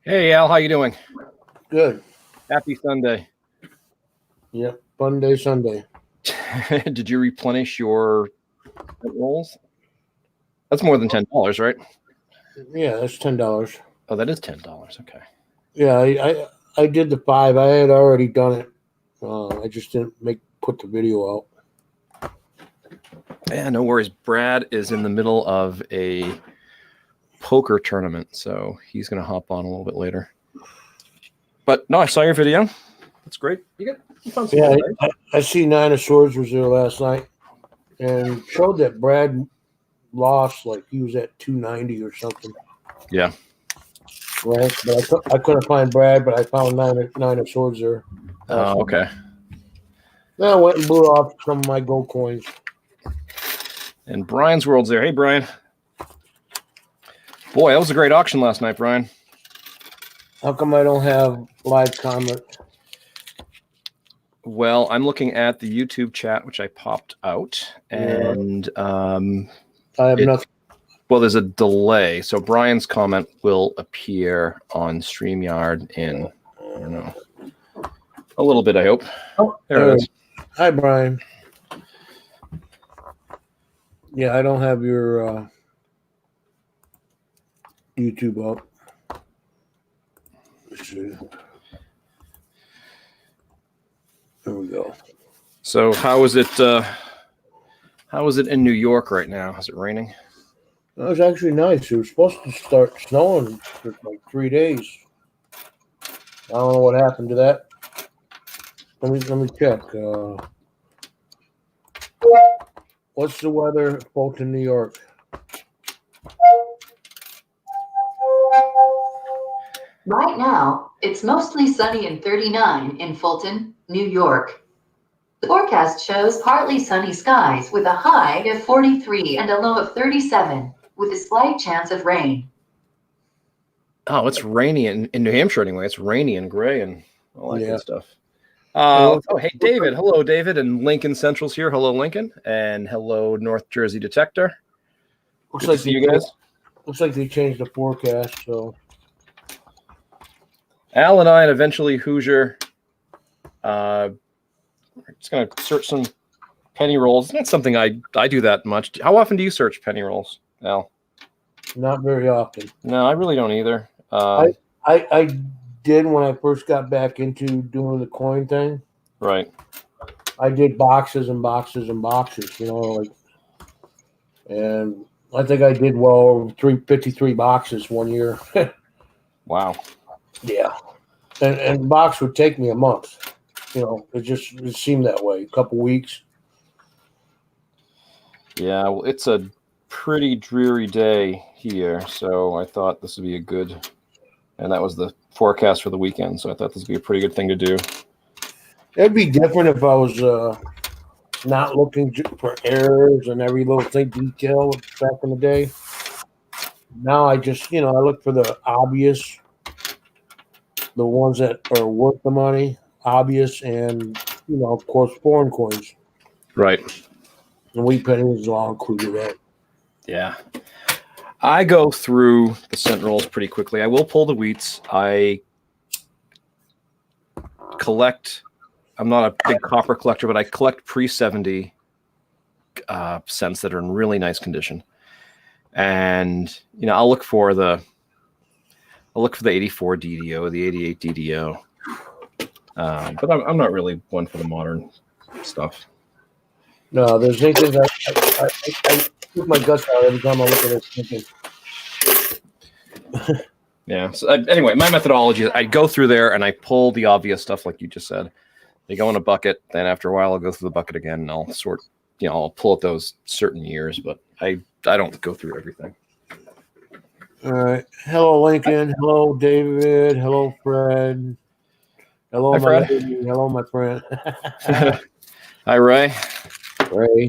Hey Al, how you doing? Good. Happy Sunday. Yep. Fun day Sunday. Did you replenish your rolls? That's more than $10, right? Yeah, that's $10. Oh, that is $10. Okay. Yeah, I did the five. I had already done it. I just didn't put the video out. Yeah, no worries. Brad is in the middle of a poker tournament, so he's gonna hop on a little bit later. But no, I saw your video. That's great. You found some Yeah, right? I see Nine of Swords was there last night, and showed that Brad lost, like he was at 290 or something. Yeah. Right, but I couldn't find Brad, but I found Nine of Swords there. Oh, okay. Then I went and blew off some of my gold coins. And Brian's World's there. Hey, Brian. Boy, that was a great auction last night, Brian. How come I don't have live comment? Well, I'm looking at the YouTube chat, which I popped out, and I have nothing. Well, there's a delay, so Brian's comment will appear on StreamYard in, I don't know, a little bit, I hope. Oh, there it is. Hi, Brian. Yeah, I don't have your YouTube up. Let's see. There we go. So how is it? How is it in New York right now? Is it raining? It was actually nice. It was supposed to start snowing for like 3 days. I don't know what happened to that. Let me check. What's the weather in Fulton, New York? Right now, it's mostly sunny and 39 in Fulton, New York. The forecast shows partly sunny skies with a high of 43 and a low of 37, with a slight chance of rain. Oh, it's rainy in New Hampshire anyway. It's rainy and gray and all that good stuff. Hey, David. Hello, David. And Lincoln Central's here. Hello, Lincoln. And hello, North Jersey Detector. Looks good like to see you guys. Looks like they changed the forecast. So Al and I, and eventually Hoosier, we're just going to search some penny rolls. It's not something I do that much. How often do you search penny rolls, Al? Not very often. No, I really don't either. I did when I first got back into doing the coin thing. Right. I did boxes and boxes and boxes, and I think I did well 353 boxes one year. Wow. Yeah. And box would take me a month. It seemed that way. A couple weeks. Yeah, well, it's a pretty dreary day here, so I thought this would be a good, and that was the forecast for the weekend, so I thought this would be a pretty good thing to do. It'd be different if I was not looking for errors and every little thing detail back in the day. Now I just, I look for the obvious, the ones that are worth the money, obvious, and, of course, foreign coins. Right. And wheat pennies all included that. Yeah. I go through the cent rolls pretty quickly. I will pull the wheats. I collect, I'm not a big copper collector, but I collect pre-70 cents that are in really nice condition. And, I'll look for the 84 DDO, the 88 DDO. But I'm not really one for the modern stuff. No, there's things I shoot my guts out every time I look at it thinking. Yeah. So anyway, my methodology is I go through there and I pull the obvious stuff like you just said. They go in a bucket. Then after a while, I'll go through the bucket again and I'll sort, I'll pull at those certain years, but I don't go through everything. All right. Hello, Lincoln. Hello, David. Hello, Fred. Hello, Hi, Fred. lady. Hello, my friend. Hi, Ray. Ray.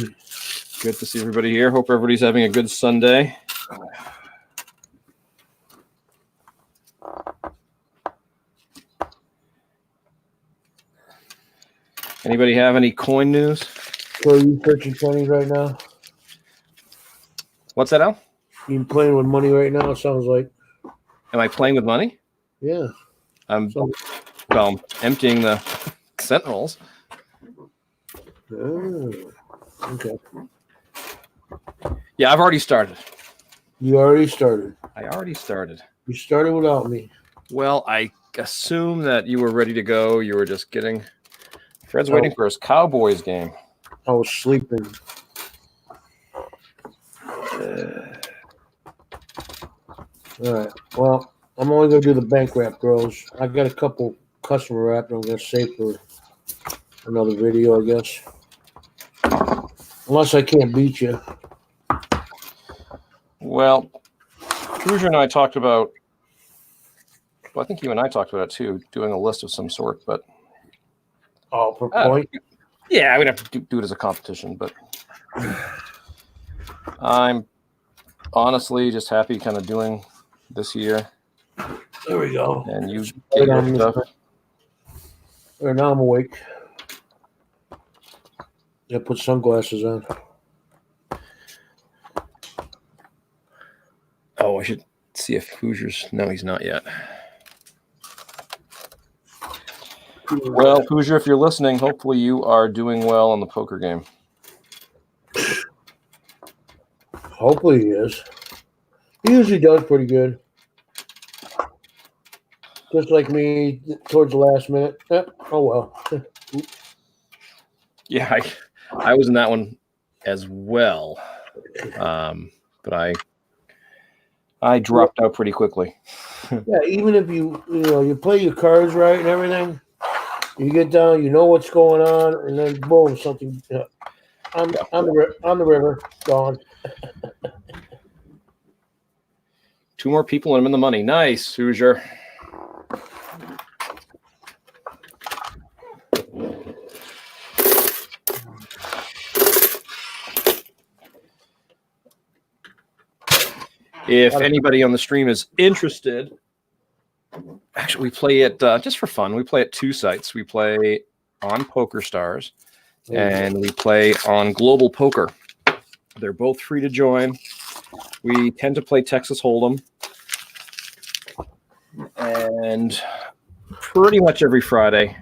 Good to see everybody here. Hope everybody's having a good Sunday. Anybody have any coin news? So are you searching pennies right now? What's that, Al? You playing with money right now, it sounds like. Am I playing with money? Yeah. I'm So, emptying the Sentinels. okay. Yeah, I've already started. You already started. I already started. You started without me. Well, I assume that you were ready to go. You were just getting. Fred's waiting for his Cowboys game. I was sleeping. All right. Well, I'm only gonna do the bank wrap, girls. I got a couple customer wrap that I'm gonna save for another video, I guess. Unless I can't beat you. Well, Cruiser and I talked about. Well, I think you and I talked about it too, doing a list of some sort. But Oh, per point. yeah, we'd have to do it as a competition. But I'm honestly just happy kind of doing this year. There we go. And you Right get your on stuff. Right now I'm awake. I put sunglasses on. Oh, I should see if Hoosiers. No, he's not yet. Well, Hoosier, if you're listening, hopefully you are doing well in the poker game. Hopefully he is. He usually does pretty good. Just like me towards the last minute. Oh well. Yeah, I was in that one as well, but I dropped out pretty quickly. Yeah, even if you play your cards right and everything, you get down, you know what's going on, and then boom, something on the river, gone. 2 more people and I'm in the money. Nice, Hoosier. If anybody on the stream is interested, actually, we play it just for fun. We play at 2 sites. We play on PokerStars and we play on Global Poker. They're both free to join. We tend to play Texas Hold'em. And pretty much every Friday,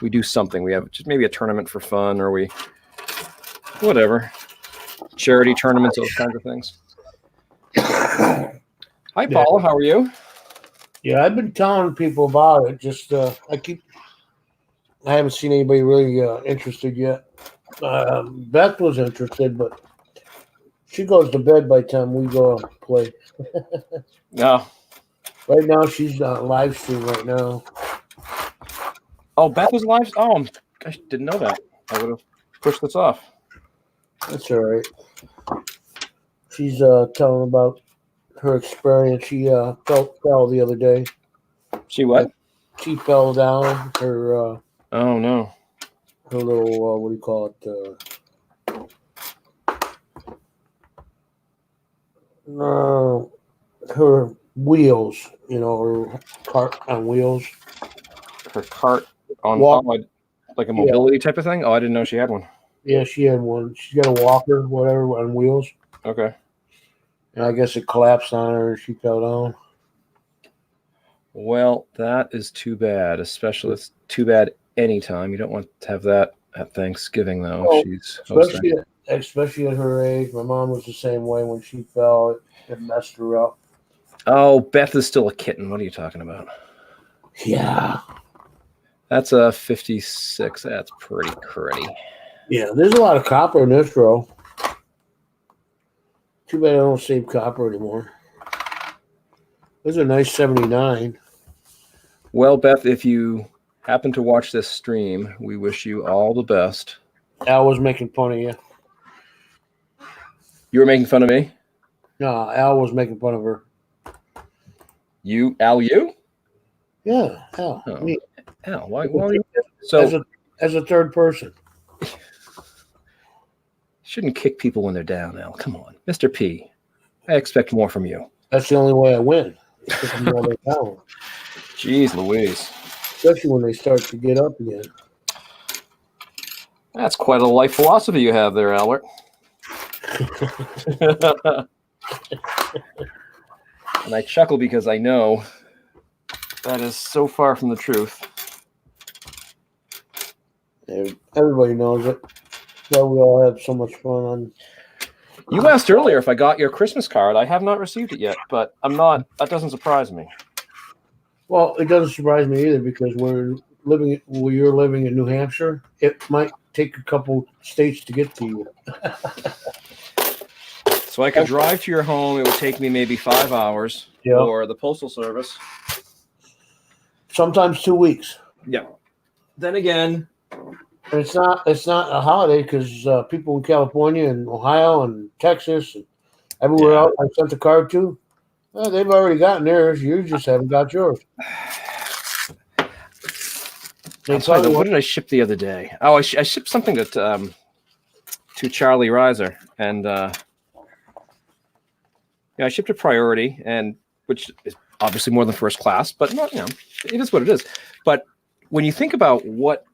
we do something. We have just maybe a tournament for fun or whatever. Charity tournaments, those kinds of things. Hi, Paula. How are you? Yeah, I've been telling people about it. Just I haven't seen anybody really interested yet. Beth was interested, but she goes to bed by the time we go play. No. Right now, she's live stream right now. Oh, Beth was live. Oh, I didn't know that. I would have pushed this off. That's all right. She's telling about her experience. She fell the other day. She what? She fell down. Her Oh no. her little what do you call it? Her wheels. Her cart on wheels. Her cart on like a mobility type of thing? Oh, I didn't know she had one. Yeah, she had one. She's got a walker, whatever, on wheels. Okay. And I guess it collapsed on her and she fell down. Well, that is too bad. Especially, it's too bad anytime. You don't want to have that at Thanksgiving, though. Oh, She's especially at her age. My mom was the same way when she fell. It messed her up. Oh, Beth is still a kitten. What are you talking about? Yeah. That's a 56. That's pretty cruddy. Yeah, there's a lot of copper in this row. Too bad I don't save copper anymore. There's a nice 79. Well, Beth, if you happen to watch this stream, we wish you all the best. Al was making fun of you. You were making fun of me? No, Al was making fun of her. You? Al, you? Yeah, Al. Oh. Me. Al, why are you? So, as a third person. Shouldn't kick people when they're down, Al. Come on. Mr. P, I expect more from you. That's the only way I win. Kick them while they're down. Jeez Louise. Especially when they start to get up again. That's quite a life philosophy you have there, Albert. And I chuckle because I know That is so far from the truth. Everybody knows it. So we all have so much fun on. You asked earlier if I got your Christmas card. I have not received it yet, but I'm not. That doesn't surprise me. Well, it doesn't surprise me either because where you're living in New Hampshire, it might take a couple states to get to you. So I could drive to your home. It would take me maybe 5 hours. Yeah. Or the postal service. Sometimes 2 weeks. Yeah. Then again, And it's not a holiday because people in California and Ohio and Texas and everywhere Yeah. else I sent the card to, they've already gotten theirs. You just haven't got yours. They sorry, probably what did I ship the other day? Oh, I shipped something to Charlie Reiser, and I shipped a priority, and which is obviously more than first class, but not, it is what it is. But when you think about what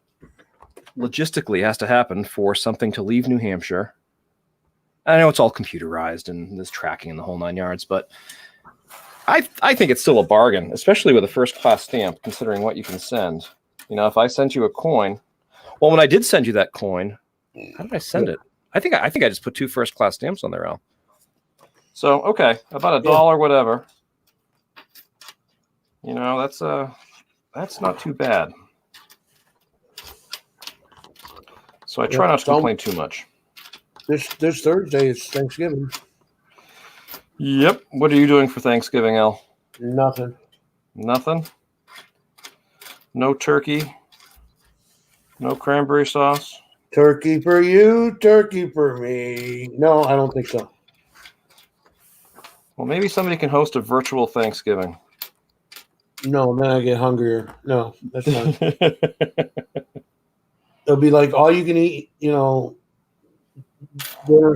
logistically has to happen for something to leave New Hampshire, I know it's all computerized and there's tracking in the whole 9 yards, but I think it's still a bargain, especially with a first class stamp, considering what you can send. If I sent you a coin, well, when I did send you that coin, how did I send it? I think I just put 2 first class stamps on there, Al. So okay, about $1, whatever. That's not too bad. So I try not to complain too much. This Thursday is Thanksgiving. Yep. What are you doing for Thanksgiving, Al? Nothing. Nothing? No turkey? No cranberry sauce? Turkey for you, turkey for me. No, I don't think so. Well, maybe somebody can host a virtual Thanksgiving. No, then I get hungrier. No, that's fine. It'll be like all you can eat, dinner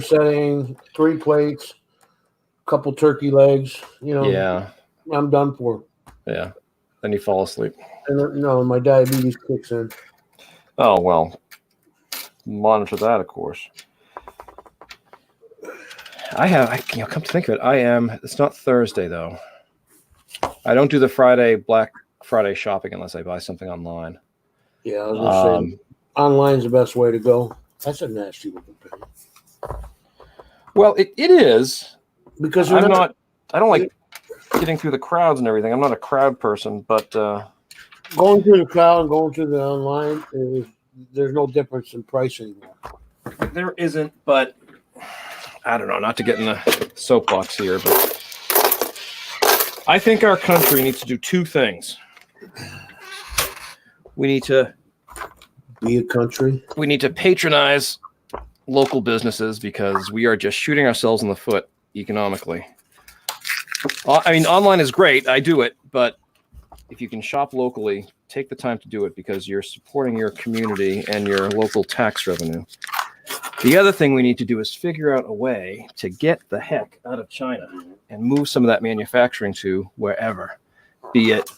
setting, 3 plates, couple turkey legs, Yeah. I'm done for. Yeah. Then you fall asleep. And no, my diabetes kicks in. Oh, well, monitor that, of course. Come to think of it, it's not Thursday, though. I don't do the Black Friday shopping unless I buy something online. Yeah, I was going to say, online's the best way to go. That's a nasty looking penny. Well, it is. Because I don't like getting through the crowds and everything. I'm not a crowd person, but going through the crowd and going through the online, there's no difference in price anymore. there isn't. But I don't know. Not to get in the soapbox here, but I think our country needs to do 2 things. We need to be a country. We need to patronize local businesses because we are just shooting ourselves in the foot economically. I mean, online is great. I do it, but if you can shop locally, take the time to do it because you're supporting your community and your local tax revenue. The other thing we need to do is figure out a way to get the heck out of China and move some of that manufacturing to wherever, be it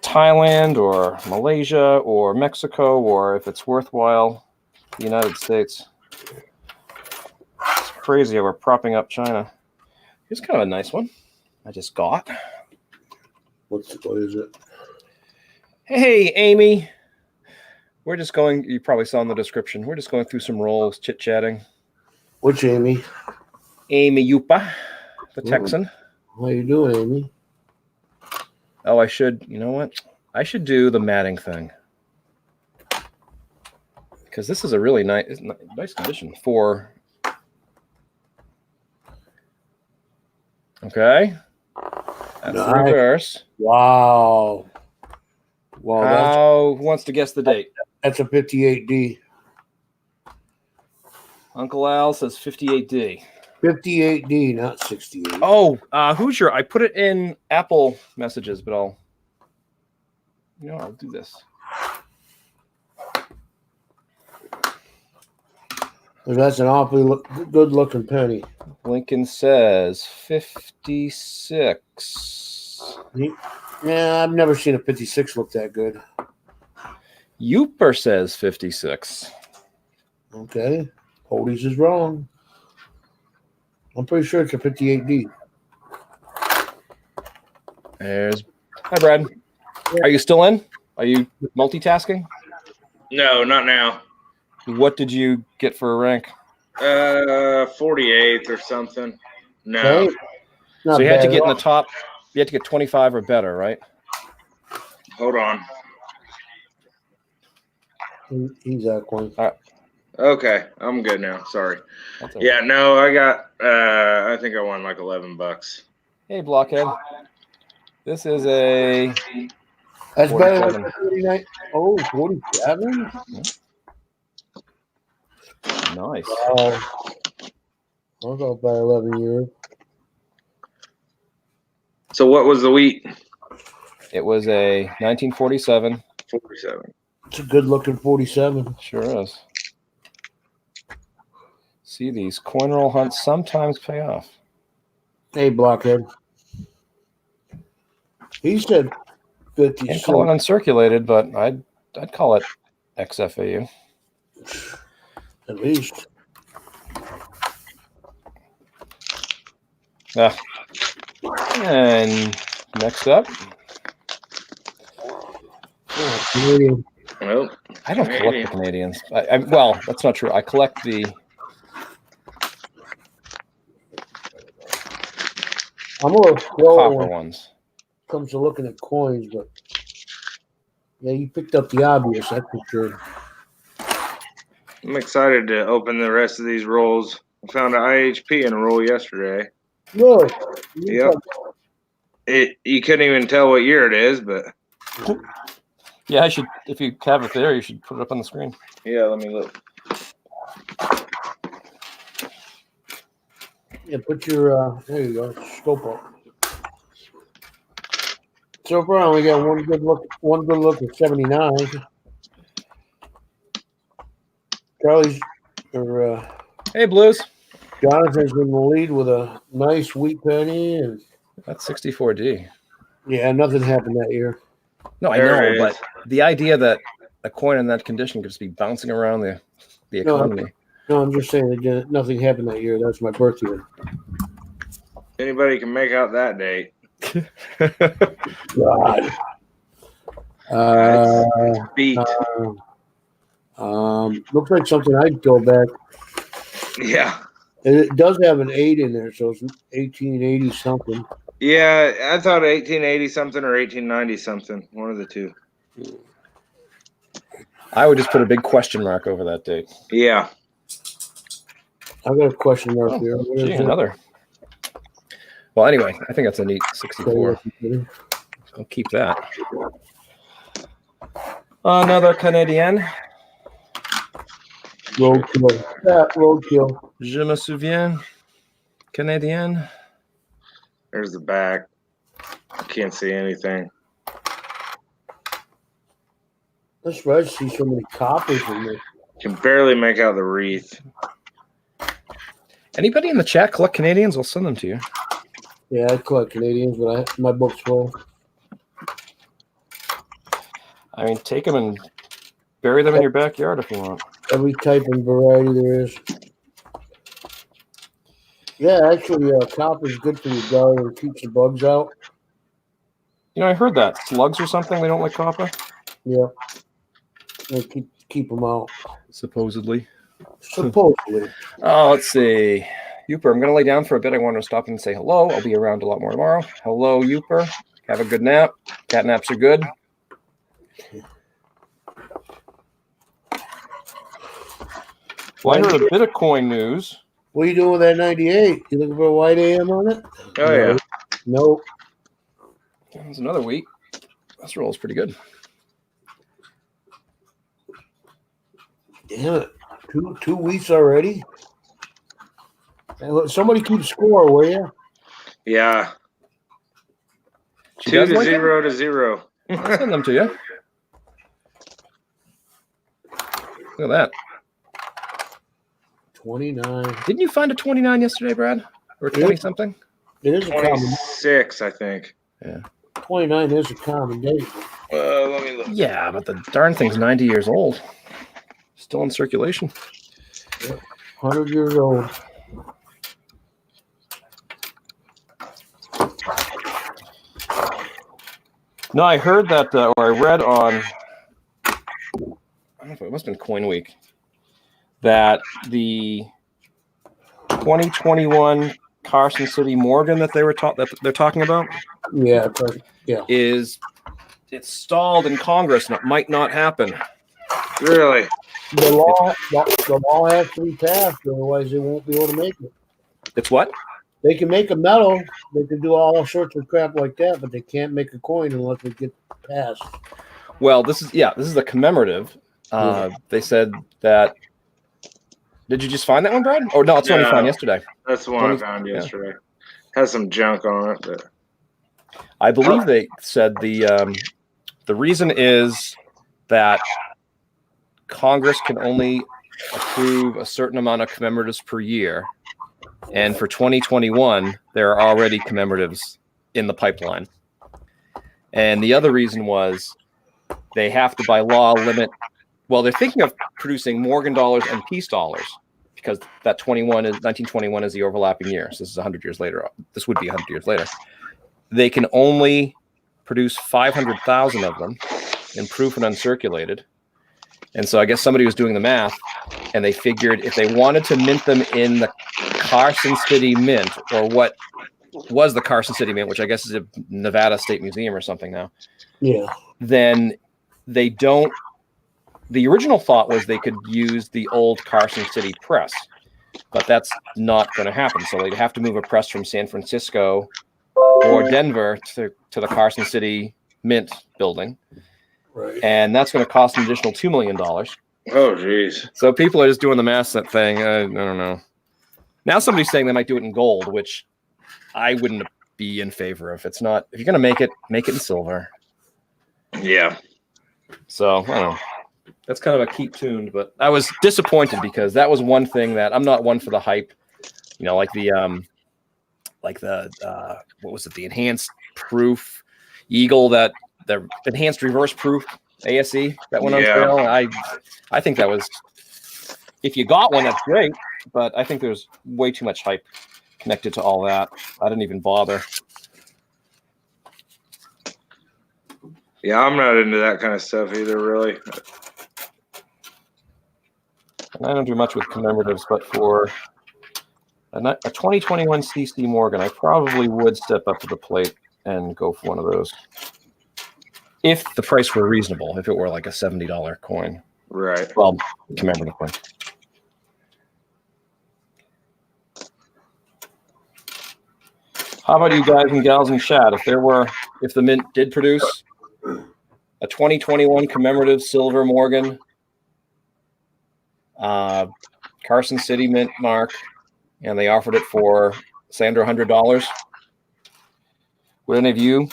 Thailand or Malaysia or Mexico, or if it's worthwhile, the United States. It's crazy how we're propping up China. Here's kind of a nice one I just got. What is it? Hey, Amy. We're just going, you probably saw in the description, we're just going through some rolls, chit-chatting. Which Amy? Amy Yupa, the Texan. How you doing, Amy? Oh, you know what? I should do the matting thing. Because this is a really nice condition for... Okay. That's the reverse. Wow. Who wants to guess the date? That's a 58D. Uncle Al says 58D. 58D, not 68. Oh, Hoosier. I put it in Apple messages, but I'll do this. That's an awfully good looking penny. Lincoln says 56. Yeah, I've never seen a 56 look that good. Uper says 56. Okay. Oldies is wrong. I'm pretty sure it's a 58D. Hi, Brad. Are you still in? Are you multitasking? No, not now. What did you get for a rank? 48th or something. No. Hey, not So you had to bad get at in all. the top. You had to get 25 or better, right? Hold on. He's Coin. Okay, I'm good now. Sorry. That's all right. Yeah, no, I got. I think I won like $11. Hey, Blockhead. This is a That's better 47. than 49. Oh, 47? Nice. Wow. I'll go by 11 years. So what was the wheat? It was a 1947. 47. It's a good looking 47. Sure is. See, these coin roll hunts sometimes pay off. Hey, Blockhead. He said Can't 56. call it uncirculated, but I'd call it XFAU. At least. And next up, Oh, Canadian. Well, I don't collect the Canadians. Well, that's not true. I collect the I'm a little slow copper when it ones. comes to looking at coins, but yeah, you picked up the obvious, that's for sure. I'm excited to open the rest of these rolls. I found an IHP in a roll yesterday. Look. Yep. You couldn't even tell what year it is, but Yeah, I should. If you have it there, you should put it up on the screen. yeah, let me look. Yeah, put your there you go, scope up. So far, I only got one good look at 79. Charlie's or Hey, Blues. Jonathan's in the lead with a nice wheat penny, and That's 64D. yeah, nothing happened that year. No, I There know, it but is. the idea that a coin in that condition could just be bouncing around the No. economy. No, I'm just saying that nothing happened that year. That's my birthday. Anybody can make out that date. God. Beat. Looks like something I'd go back. Yeah. It does have an 8 in there, so it's 1880 something. Yeah, I thought 1880 something or 1890 something. One of the two. I would just put a big question mark over that date. Yeah. I've got a question mark Oh, here. What gee, is it? another. Well, anyway, I think that's a neat 64. I'll keep that. Another Canadian. Roadkill. Yeah, roadkill. Je me souviens. Canadian. There's the back. I can't see anything. That's right. I see so many coppers in there. Can barely make out the wreath. Anybody in the chat collect Canadians? I'll send them to you. Yeah, I collect Canadians, but my book's full. I mean, take them and bury them in your backyard if you want. Every type and variety there is. Yeah, actually, copper's good for your garden and keeps the bugs out. You know, I heard that. Slugs or something, they don't like copper? Yeah. They keep them out. Supposedly. Supposedly. Oh, let's see. Youper, I'm going to lay down for a bit. I want to stop and say hello. I'll be around a lot more tomorrow. Hello, Youper. Have a good nap. Cat naps are good. Well, I heard a bit of coin news. What are you doing with that 98? You looking for a white AM on it? Oh, yeah. Nope. There's another week. This roll is pretty good. Damn it. Two weeks already? Somebody keep score, will you? Yeah. She 2 does to like 0 to 0. I'll send them to you. Look at that. 29. Didn't you find a 29 yesterday, Brad? Or 20 something? It is a common. 26, I think. 29 is a common date. Let me look. Yeah, but the darn thing's 90 years old. Still in circulation. 100 years old. No, I heard that, or I read on, I don't know if it must have been Coin Week, that the 2021 Carson City Morgan that they're talking about Yeah, but, yeah. it's stalled in Congress and it might not happen. Really? The law has to be passed, otherwise they won't be able to make it. It's what? They can make a medal, they can do all sorts of crap like that, but they can't make a coin unless it gets passed. Well, this is the commemorative. They said that. Did you just find that one, Brad? Or no, it's the one you found yesterday. That's the one I found yesterday. Has some junk on it, but I believe they said the reason is that Congress can only approve a certain amount of commemoratives per year, and for 2021 there are already commemoratives in the pipeline. And the other reason was they have to by law limit. Well, they're thinking of producing Morgan dollars and peace dollars because that 1921 is the overlapping year. So this is 100 years later. This would be 100 years later. They can only produce 500,000 of them in proof and uncirculated. And so I guess somebody was doing the math, and they figured if they wanted to mint them in the Carson City Mint, or what was the Carson City Mint, which I guess is a Nevada State Museum or something now. Yeah. Then they don't. The original thought was they could use the old Carson City press, but that's not going to happen. So they'd have to move a press from San Francisco or Denver to the Carson City Mint building. Right. And that's going to cost an additional $2 million. oh geez. So people are just doing the math that thing. I don't know. Now somebody's saying they might do it in gold, which I wouldn't be in favor of. If you're going to make it in silver. Yeah. So I don't know. That's kind of a keep tuned, but I was disappointed because that was one thing that I'm not one for the hype. You know, like the what was it? The enhanced proof Eagle, the enhanced reverse proof ASE that went on sale. I think that was, if you got one, that's great, but I think there's way too much hype connected to all that. I didn't even bother. Yeah, I'm not into that kind of stuff either, really. And I don't do much with commemoratives, but for a 2021 CC Morgan, I probably would step up to the plate and go for one of those. If the price were reasonable, if it were like a $70 coin. Right. Well, commemorative coin. How about you guys and gals in chat? If the Mint did produce a 2021 commemorative silver Morgan, Carson City Mint mark, and they offered it for, say, under $100, would any of you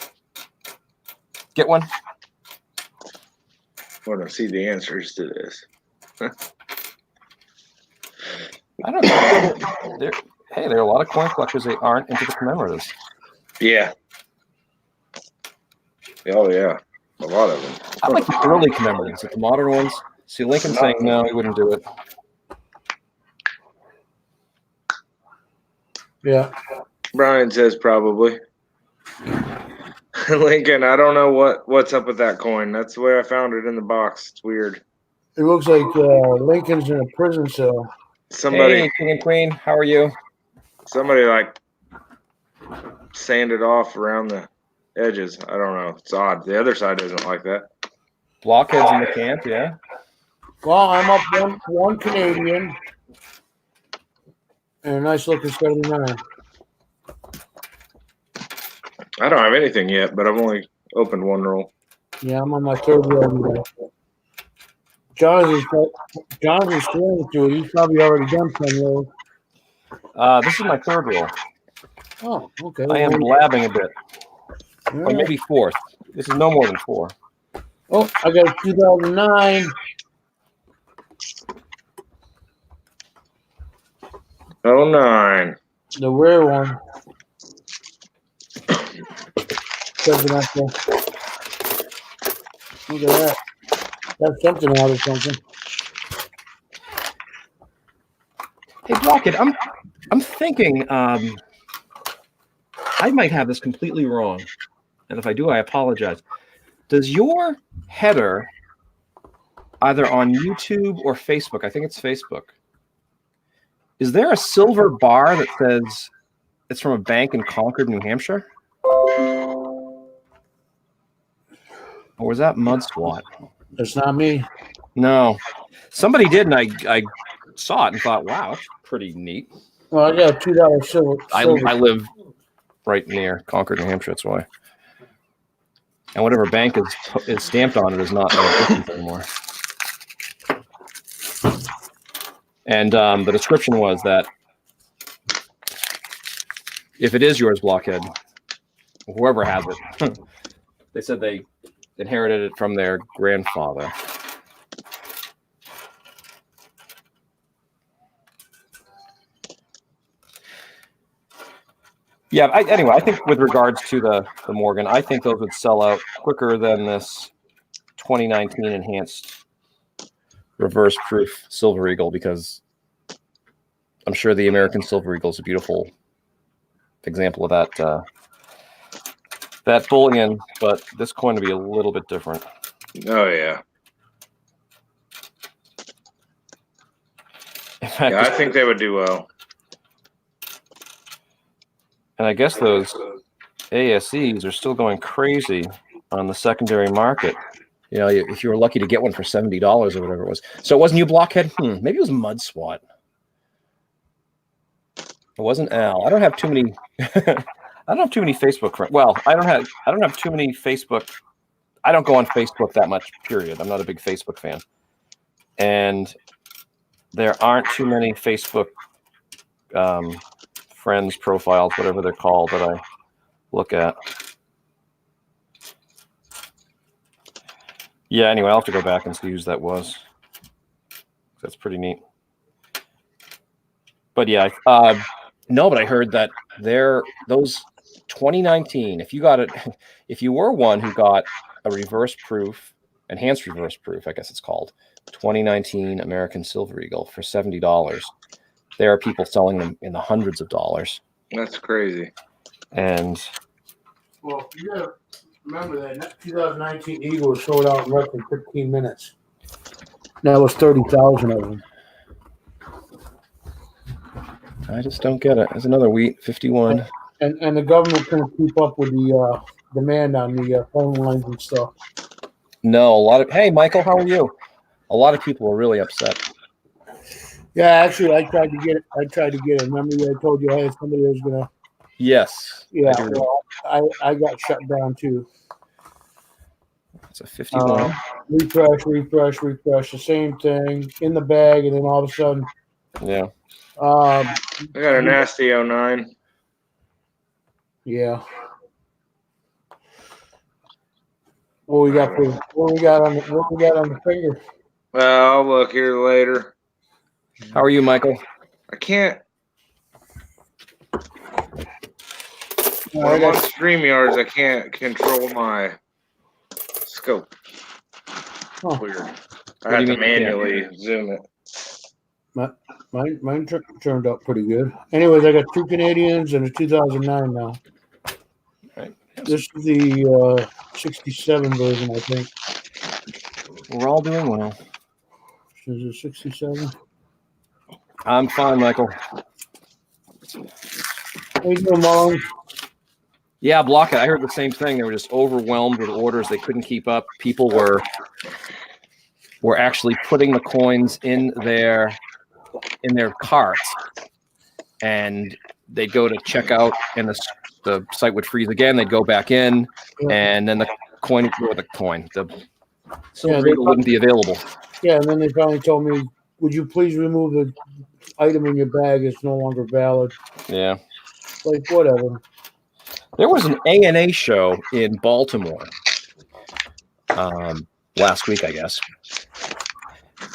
get one? I want to see the answers to this. I don't know. There are a lot of coin collectors that aren't into the commemoratives. Yeah. Oh yeah, a lot of them. I like the early commemoratives, like the modern ones. See, Lincoln saying no, he wouldn't do it. Yeah. Brian says probably. Lincoln, I don't know what's up with that coin. That's the way I found it in the box. It's weird. It looks like Lincoln's in a prison cell. Somebody, Hey, King and Queen, how are you? somebody like sanded off around the edges. I don't know. It's odd. The other side isn't like that. Blockheads in the camp, yeah. Well, I'm up one Canadian and a nice looking 79. I don't have anything yet, but I've only opened one roll. Yeah, I'm on my third roll today. Jonathan's throwing through it. He's probably already done 10 rolls. This is my third roll. Oh, okay. I am blabbing a bit. All Or right. maybe fourth. This is no more than 4. Oh, I got a 2009. Oh, 9. The rare one. Presidential. Look at that. That's something out of something. Hey, Blockhead, I'm thinking I might have this completely wrong. And if I do, I apologize. Does your header either on YouTube or Facebook? I think it's Facebook. Is there a silver bar that says it's from a bank in Concord, New Hampshire? Or was that Mud Swat? That's not me. No. Somebody did, and I saw it and thought, wow, that's pretty neat. Well, I got a $2 silver. I live right near Concord, New Hampshire. That's why. And whatever bank is stamped on it is not in existence anymore. And the description was that if it is yours, Blockhead, whoever has it, they said they inherited it from their grandfather. Yeah. Anyway, I think with regards to the Morgan, I think those would sell out quicker than this 2019 enhanced reverse proof Silver Eagle, because I'm sure the American Silver Eagle is a beautiful example of that bullion, but this coin to be a little bit different. Oh yeah. In fact, Yeah, I think they would do well. and I guess those ASEs are still going crazy on the secondary market. You know, if you were lucky to get one for $70 or whatever it was. So it wasn't you, Blockhead? Maybe it was Mud Swat. It wasn't Al. I don't have too many. I don't have too many Facebook friends. Well, I don't have too many Facebook. I don't go on Facebook that much. Period. I'm not a big Facebook fan, and there aren't too many Facebook friends profiles, whatever they're called, that I look at. Yeah. Anyway, I'll have to go back and see whose that was. That's pretty neat. But yeah. No, but I heard that those 2019, if you were one who got a reverse proof, enhanced reverse proof, I guess it's called, 2019 American Silver Eagle for $70, there are people selling them in the hundreds of dollars. That's crazy. And Well, you gotta remember that 2019 Eagle was sold out in less than 15 minutes. That was 30,000 of them. I just don't get it. There's another wheat, 51. And the government couldn't keep up with the demand on the phone lines and stuff. No, hey, Michael, how are you? A lot of people were really upset. Yeah, actually, I tried to get it. Remember, I told you I had somebody who was gonna. Yes. Yeah, I do. well, I got shut down too. It's a 51. Refresh, the same thing in the bag, and then all of a sudden, Yeah. I got a nasty 09. yeah. What we got on the finger? Well, I'll look here later. How are you, Michael? I can't. When I I'm on got StreamYards, I can't control my scope. Huh. Weird. do I have you to mean you can't? manually zoom it. mine turned out pretty good. Anyways, I got 2 Canadians and a 2009 now. Right. This is the 67 version, I think. We're all doing well. Is it 67? I'm fine, Michael. How you doing, Mullen? Yeah, Block It. I heard the same thing. They were just overwhelmed with orders. They couldn't keep up. People were actually putting the coins in their carts, and they'd go to check out, and the site would freeze again. They'd go back in, and then the Silver Eagle wouldn't be available. Yeah, and then they finally told me, would you please remove the item in your bag? It's no longer valid. Yeah. Like, whatever. There was an ANA show in Baltimore last week, I guess.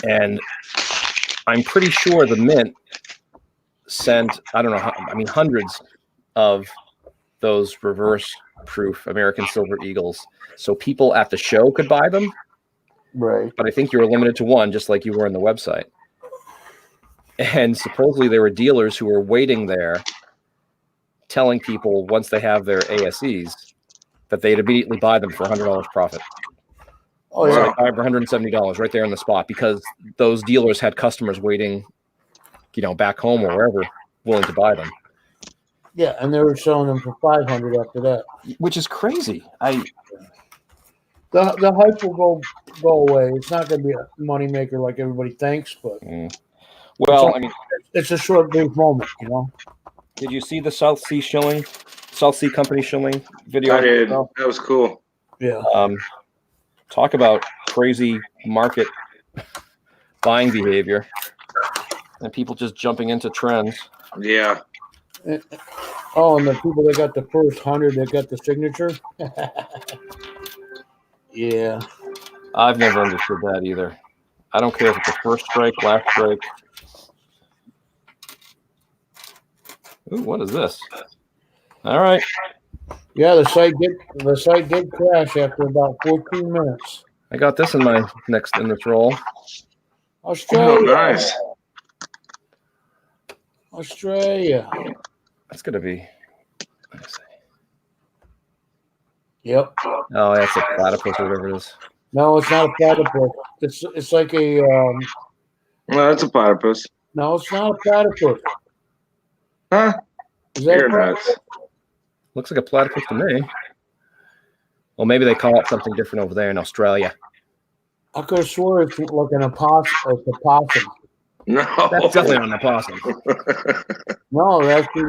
And I'm pretty sure the Mint sent, I don't know, hundreds of those reverse proof American Silver Eagles so people at the show could buy them. Right. But I think you were limited to one, just like you were on the website. And supposedly there were dealers who were waiting there telling people once they have their ASEs that they'd immediately buy them for $100 profit. Oh So yeah. they buy for $170 right there in the spot because those dealers had customers waiting, back home or wherever, willing to buy them. Yeah, and they were selling them for 500 after that. Which is crazy. The hype will go away. It's not going to be a moneymaker like everybody thinks, but Well, I mean, it's a short-lived moment, did you see the South Sea Company shilling video? I did. That was cool. Yeah. Talk about crazy market buying behavior and people just jumping into trends. Yeah. Oh, and the people that got the first 100 that got the signature. Yeah. I've never understood that either. I don't care if it's the first strike, last strike. Ooh, what is this? All right. Yeah, the site did crash after about 14 minutes. I got this in this roll. Australia. Oh, nice. Australia. That's gonna be. Let me see. Yep. Oh, that's a platypus or whatever it is. No, it's not a platypus. It's like a Well, that's a platypus. no, it's not a platypus. Huh? Is that You're platypus? nuts. Looks like a platypus to me. Well, maybe they call it something different over there in Australia. I could have swore it's like an opossum. It's a possum. No. That's definitely not an opossum. No, actually,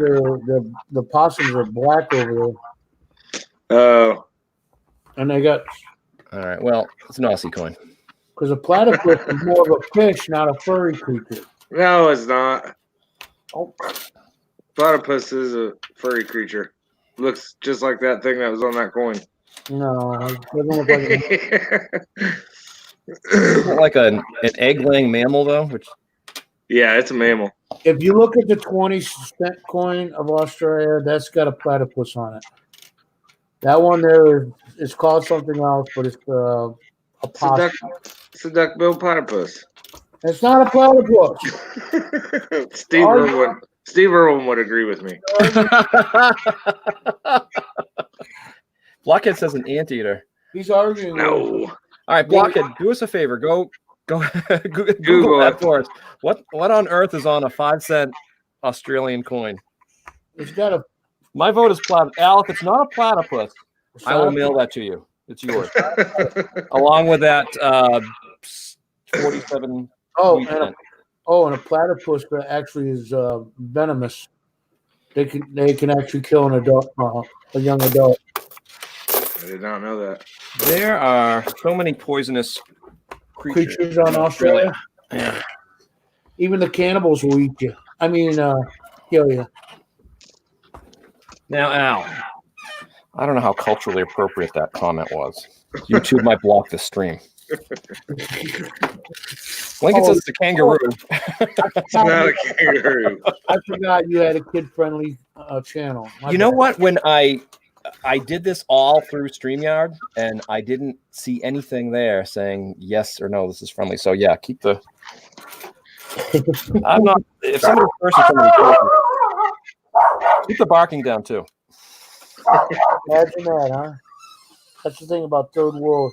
the possums are black over there, Oh. and they got All right. Well, it's an Aussie coin. because a platypus is more of a fish, not a furry creature. No, it's not. Oh, Platypus is a furry creature. Looks just like that thing that was on that coin. no, it doesn't look like Isn't it like an egg-laying mammal though? Which Yeah, it's a mammal. If you look at the 20-cent coin of Australia, that's got a platypus on it. That one there is called something else, but it's a possum. It's a duck-billed platypus. It's not a platypus. Steve Irwin would agree with me. Blockhead says an anteater. He's arguing. with No. All right, Blockhead, do us a favor. Go Google that for us. What on earth is on a 5-cent Australian coin? It's got a. My vote is platypus. Al, if it's not a platypus, it's I not will a- mail that to you. It's yours. Along with that 47. Oh, wheat and a, cent. and a platypus that actually is venomous. They can actually kill an adult, a young adult. I did not know that. There are so many poisonous Creatures on Australia. Yeah. Even the cannibals will eat you. I mean, kill you. Now, Al, I don't know how culturally appropriate that comment was. YouTube might block the stream. Lincoln says it's a kangaroo. It's not a kangaroo. I forgot you had a kid-friendly channel. My You know bad. what? When I did this all through StreamYard, and I didn't see anything there saying yes or no, this is friendly. So yeah, keep the. I'm not. If somebody curses, somebody curses. Keep the barking down too. Imagine that, huh? That's the thing about third world.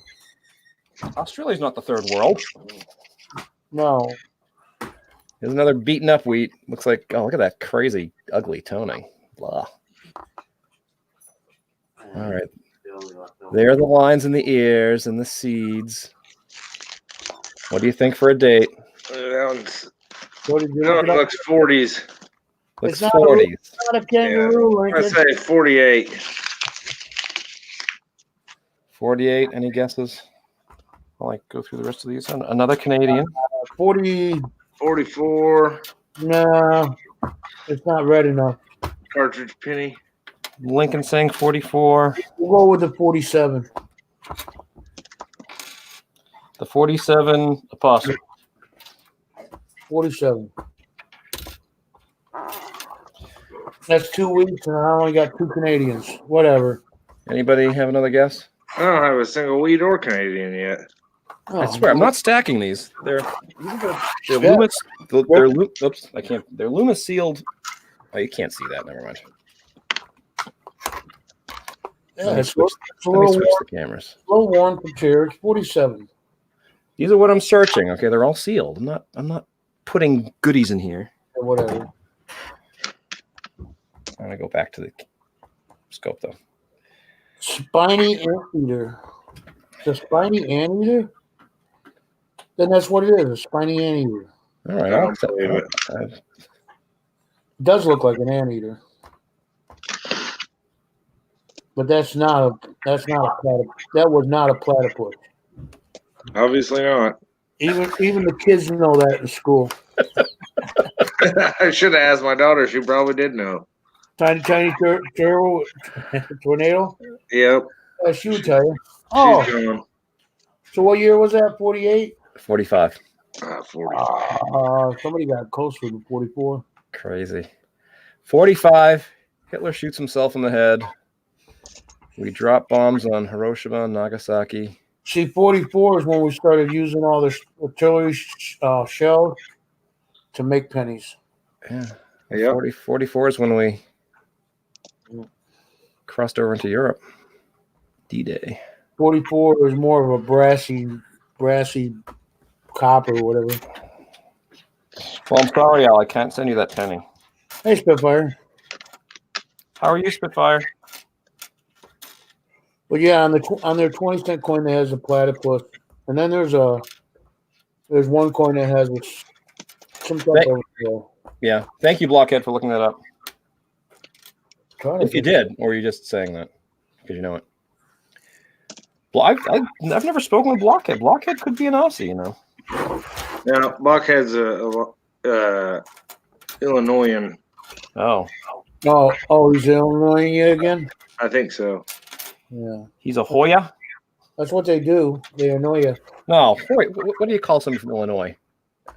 Australia's not the third world. No. There's another beaten up wheat. Looks like, oh, look at that crazy, ugly toning. Blah. All right. There are the lines in the ears and the seeds. What do you think for a date? That What did you one look it up? looks 40s. Looks not a- 40s. It's not a kangaroo, I Lincoln. say 48. 48. Any guesses? I'll go through the rest of these. Another Canadian. 40. 44. No, it's not red enough. Cartridge penny. Lincoln saying 44. We'll go with the 47. The 47 Apostle. 47. That's 2 weeks, and I only got 2 Canadians. Whatever. Anybody have another guess? I don't have a single wheat or Canadian yet. I swear, I'm not stacking these. They're Yeah. Loomis. They're oops, I can't. They're Loomis sealed. Oh, you can't see that. Never mind. Yeah, Let me it's, switch, it's a let me little switch warm, the cameras. a little warm for chair. It's 47. These are what I'm searching. Okay, they're all sealed. I'm not putting goodies in here. Or whatever. I'm gonna go back to the scope though. Spiny anteater. It's a spiny anteater? Then that's what it is, a spiny anteater. All right, I I'll don't accept believe it. that. It does look like an anteater. But that was not a platypus. Obviously not. Even the kids know that in school. I should have asked my daughter. She probably did know. Tiny tornado? Yep. She would tell you. Oh, She's gone. so what year was that? 48? 45. 45. Somebody got closer to 44. Crazy. 45. Hitler shoots himself in the head. We drop bombs on Hiroshima and Nagasaki. See, 44 is when we started using all this artillery shells to make pennies. Yeah. Yep. 44 is when we crossed over into Europe. D-Day. 44 is more of a brassy copper or whatever. Well, I'm sorry, Al. I can't send you that penny. Hey, Spitfire. How are you, Spitfire? But yeah, on their 20-cent coin that has a platypus, and then there's one coin that has some type of. Yeah. Thank you, Blockhead, for looking that up. Trying If you did, or are you just saying that because you know it? I've never spoken with Blockhead. Blockhead could be an Aussie, you know. Now, Buckhead's a Illinoisan. Oh, he's Illinois again. I think so. Yeah, he's a Hoya? that's what they do. They annoy you. No, what do you call somebody from Illinois? I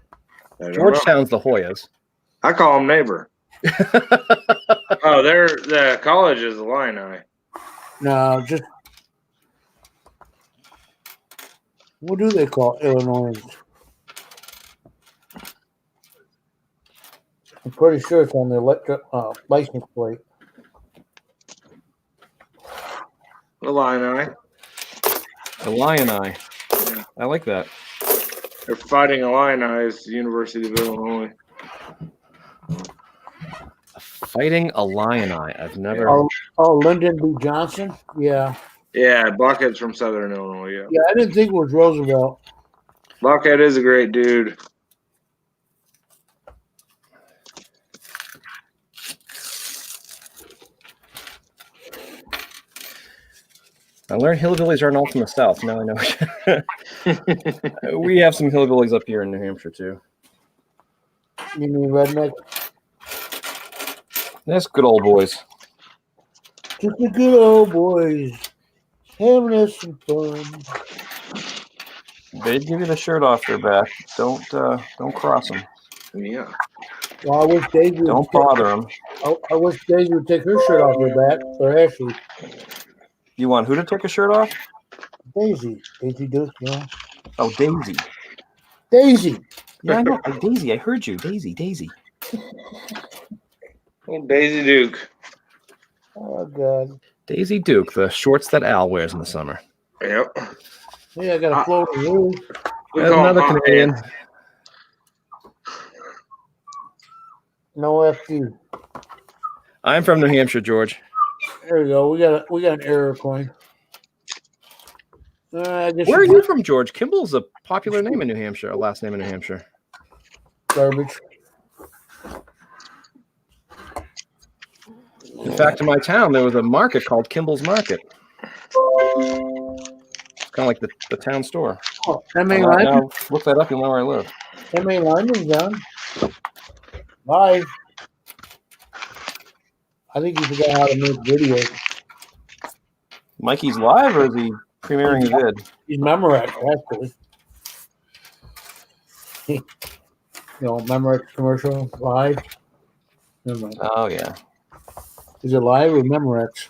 don't know. Georgetown's the Hoyas. I call him neighbor. Oh, the college is Illini. No, just what do they call Illinois? I'm pretty sure it's on the license plate. Illini. Illini. I like that. They're fighting Illini is the University of Illinois. Fighting Illini. I've never. Lyndon B. Johnson. Yeah, Yeah, Buckhead's from Southern Illinois. Yeah. yeah. I didn't think it was Roosevelt. Buckhead is a great dude. I learned hillbillies aren't all from the South. Now I know. We have some hillbillies up here in New Hampshire too. You mean redneck? That's good old boys. Just the good old boys having us some fun. They'd give you the shirt off their back. Don't cross them. Yeah. Well, I wish Daisy Don't bother them. I wish Daisy would take her shirt off her back. Or Ashley. You want who to take a shirt off? Daisy Duke, yeah. Oh, Daisy. Daisy. Yeah, I know. Daisy, I heard you. Daisy. Oh, Daisy Duke. Oh God. Daisy Duke, the shorts that Al wears in the summer. Yep. Yeah, I got a floating roof. We call Another him Canadian. No FD. I'm from New Hampshire, George. There we go. We got an error coin. I guess Where are you from, George? Kimball's a popular name in New Hampshire, a last name in New Hampshire. Garbage. In fact, in my town, there was a market called Kimball's Market. It's kind of like the town store. Oh, M.A. Now, Lyman. look that up, you'll know where I live. M.A. Lyman's on. Live. I think you forgot how to make videos. Mikey's live, or is he premiering a vid? He's Memorex, actually. Memorex commercial live. Never mind. Oh, yeah. Is it live or Memorex?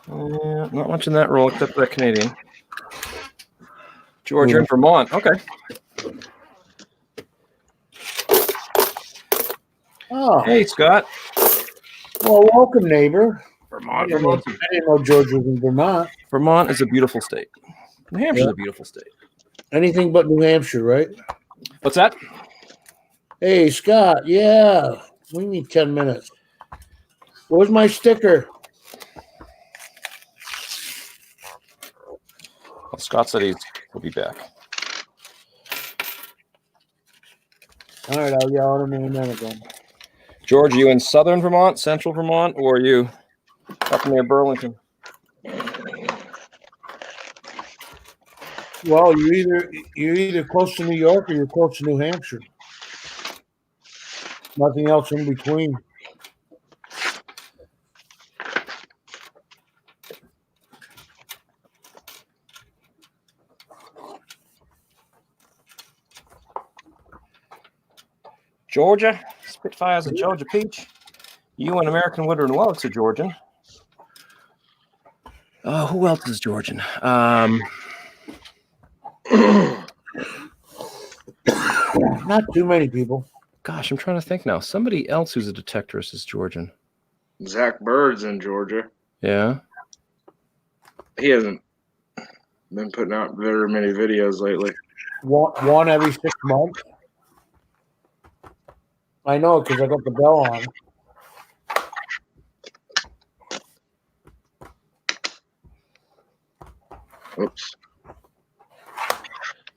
Not much in that role except for that Canadian. George, you're in Vermont. Okay. Oh, Hey, Scott. Well, welcome, neighbor. I Vermont. didn't know George was in Vermont. Vermont is a beautiful state. New Hampshire's a beautiful state. Anything but New Hampshire, right? What's that? Hey, Scott. Yeah, we need 10 minutes. Where's my sticker? Well, Scott said he'll be back. All right, I'll yell at him in a minute then. George, are you in southern Vermont, central Vermont, or are you up near Burlington? Well, you're either close to New York or you're close to New Hampshire. Nothing else in between. Georgia, Spitfire's a Georgia peach. You an American Woodard and Wells are Georgian. Oh, who else is Georgian? Not too many people. Gosh, I'm trying to think now. Somebody else who's a detectorist is Georgian. Zach Bird's in Georgia. Yeah. He hasn't been putting out very many videos lately. One every 6 months. I know because I got the bell on. Oops.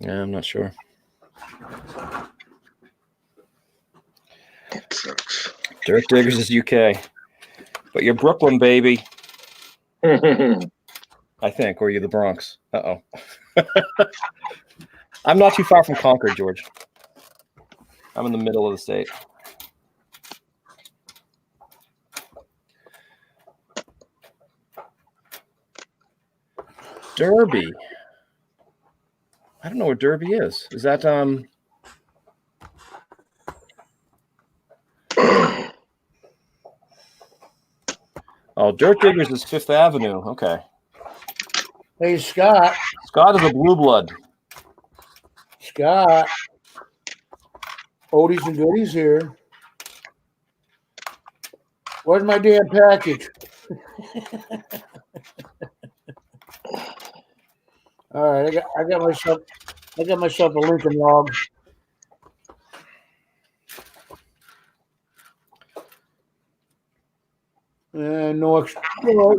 Yeah, I'm not sure. That sucks. Dirt Diggers is UK. But you're Brooklyn, baby. I think. Or are you the Bronx? Uh-oh. I'm not too far from Concord, George. I'm in the middle of the state. Derby. I don't know where Derby is. Is that Oh, Dirt Diggers is Fifth Avenue. Okay. Hey, Scott. Scott is a blue blood. Scott. Oldies and goodies here. Where's my damn package? All right, I got myself a Lincoln log. And no extra finger.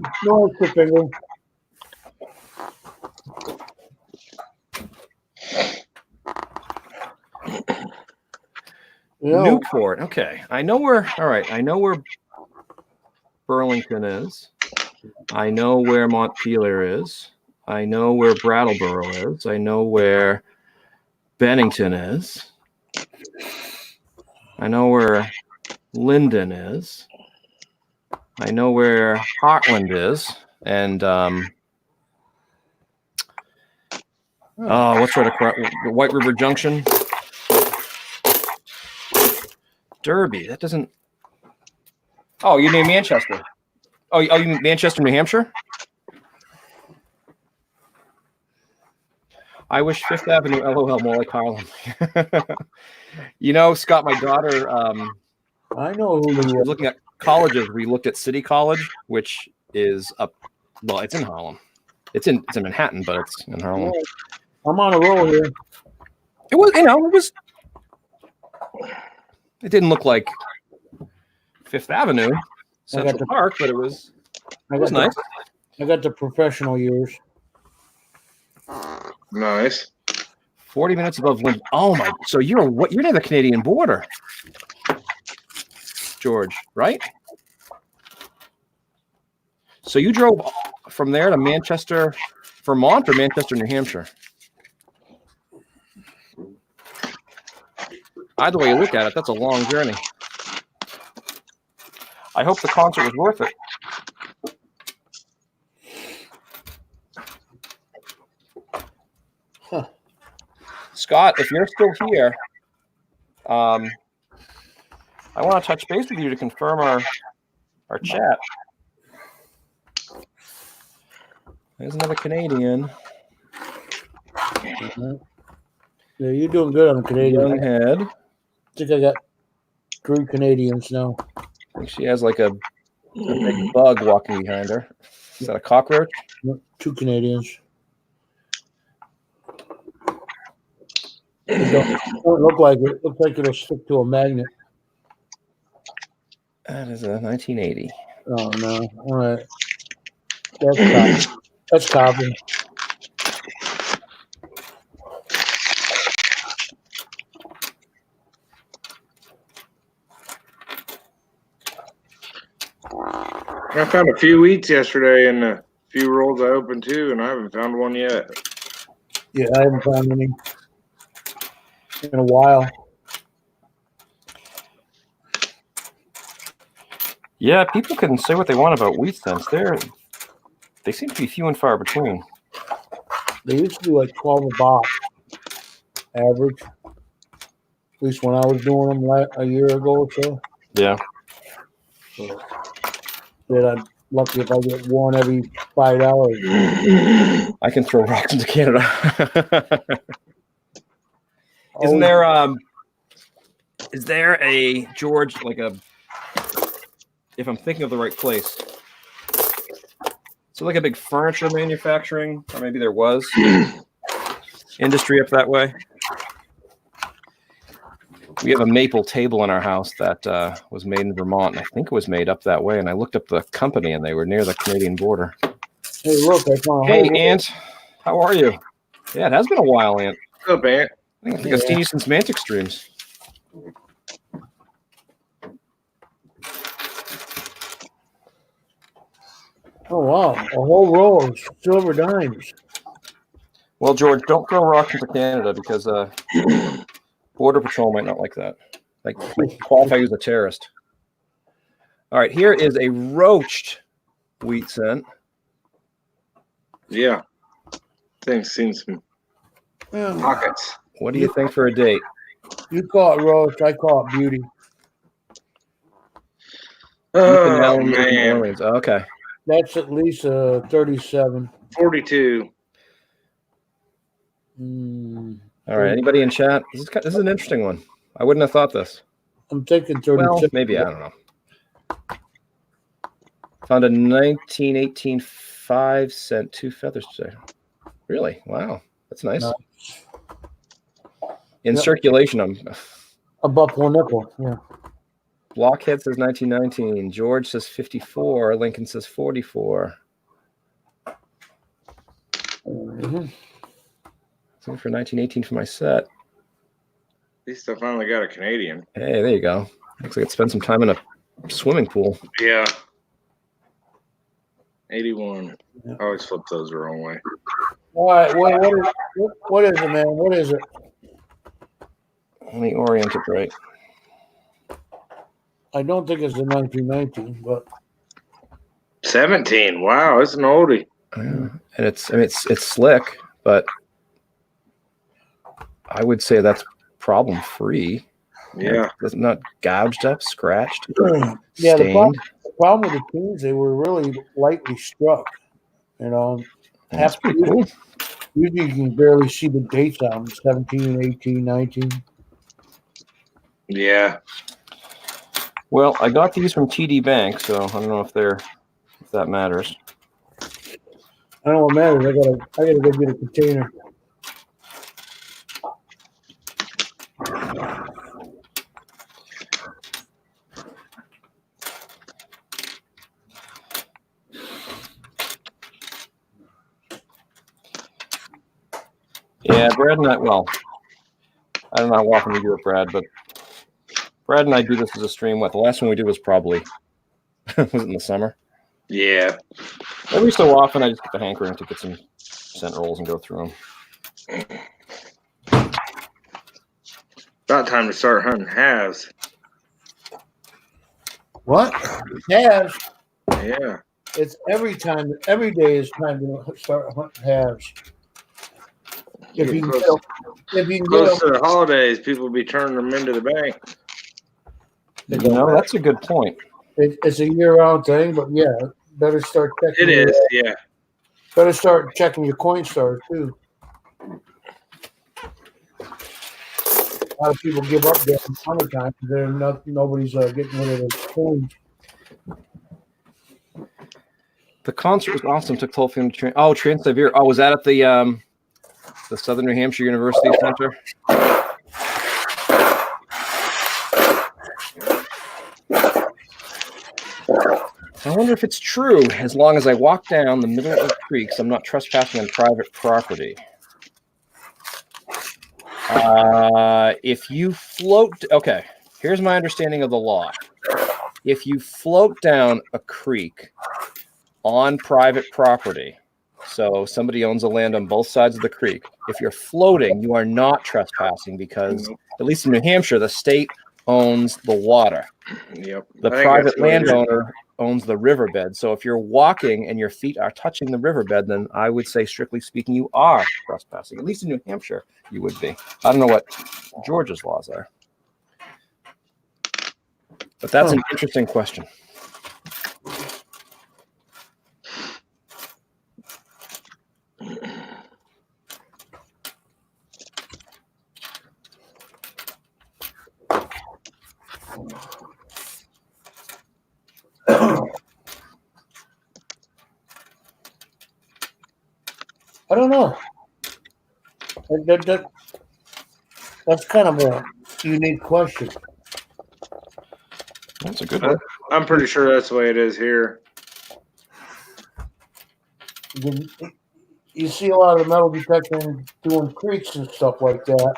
Yeah. Newport. Okay. I know where. All right. I know where Burlington is. I know where Montpelier is. I know where Brattleboro is. I know where Bennington is. I know where Linden is. I know where Heartland is. And what's right across White River Junction? Derby. That doesn't. Oh, you mean Manchester? Oh, you mean Manchester, New Hampshire? I wish Fifth Avenue, LOL, more like Harlem. You know, Scott, my daughter, I know who she you was looking at colleges. We looked at City College, which is up. Well, it's in Harlem. It's in Manhattan, but it's in Harlem. I'm on a roll here. It was, it didn't look like Fifth Avenue, Central Park, but it was nice. I got the professional years. Nice. 40 minutes above Linden. Oh my! So you're near the Canadian border, George, right? So you drove from there to Manchester, Vermont, or Manchester, New Hampshire? Either way you look at it, that's a long journey. I hope the concert was worth it. Huh. Scott, if you're still here, I want to touch base with you to confirm our chat. There's another Canadian. Yeah, you're doing good on the Canadian. Young head. I think I got 3 Canadians now. I think she has like a A big bug walking behind her. Is that a cockroach? 2 Canadians. It don't look like it. Looks like it'll stick to a magnet. That is a 1980. Oh no! All right, that's copy. That's copy. I found a few wheats yesterday and a few rolls I opened too, and I haven't found one yet. Yeah, I haven't found any in a while. Yeah, people can say what they want about wheat cents. They seem to be few and far between. They used to be like 12 a box average. At least when I was doing them a year ago or so. Yeah. So I'm lucky if I get one every $5. I can throw rocks into Canada. Oh, Is there a George, like a, if I'm thinking of the right place, so like a big furniture manufacturing, or maybe there was industry up that way? We have a maple table in our house that was made in Vermont, and I think it was made up that way. And I looked up the company, and they were near the Canadian border. hey, look, I found a Hey, whole Ant, how are you? Yeah, it has been a while, Ant. What's up, Ant? I think I've seen you since Mantic streams. Oh wow, a whole row of silver dimes. Well, George, don't throw rocks into Canada because Border Patrol might not like that. Like, might qualify you as a terrorist. All right, here is a roached wheat cent. Yeah. Thing's seen some Yeah. pockets. What do you think for a date? You call it roast, I call it beauty. Oh, Elm, New man. Orleans. Oh, okay. That's at least a 37. 42. All right. Anybody in chat? This is an interesting one. I wouldn't have thought this. I'm thinking Well, 36. maybe, I don't know. Found a 1918 5-cent 2 feathers today. Really? Wow. That's nice. Nice. In Yep. circulation, I'm A buffalo nickel. Yeah. Blockhead says 1919. George says 54. Lincoln says 44. Mhm. Looking for 1918 for my set. At least I finally got a Canadian. Hey, there you go. Looks like I'd spend some time in a swimming pool. Yeah. 81. Yeah. I always flip those the wrong way. All right. What is it, man? What is it? Let me orient it right. I don't think it's the 1919, but 17. Wow, it's an oldie. And it's slick, but I would say that's problem free. Yeah. It's not gouged up, scratched, yeah. The stained. problem with the Kings, they were really lightly struck. You know, That's pretty cool. usually you can barely see the dates on them, 17, 18, 19. Yeah. Well, I got these from TD Bank, so I don't know if that matters. I don't know what matters. I gotta go get a container. Yeah, Brad and I, well, I don't know how often we do it, Brad, but Brad and I do this as a stream. The last one we did was probably, was it in the summer? Yeah. Every so often I just get the hankering to get some cent rolls and go through them. About time to start hunting halves. What? Halves. Yeah. It's every day is time to start hunting halves. If you can get 'em- if you can get Close 'em- to the holidays, people will be turning them into the bank. You know, that's a good point. it's a year-round thing, but yeah, better start checking. It is, yeah. Better start checking your Coinstar too. A lot of people give up there in summertime because nobody's getting rid of their coins. The concert was awesome. Took the whole family to Trans-Siberian. Oh, was that at the Southern New Hampshire University Center? I wonder if it's true. As long as I walk down the middle of creeks, I'm not trespassing on private property. If you float, okay, here's my understanding of the law. If you float down a creek on private property, so somebody owns the land on both sides of the creek, if you're floating, you are not trespassing because, at least in New Hampshire, the state owns the water. Yep. The private landowner owns the riverbed. So if you're walking and your feet are touching the riverbed, then I would say, strictly speaking, you are trespassing. At least in New Hampshire, you would be. I don't know what Georgia's laws are. But that's an interesting question. I don't know. That's kind of a unique question. That's a good one. I'm pretty sure that's the way it is here. You see a lot of the metal detecting doing creeks and stuff like that.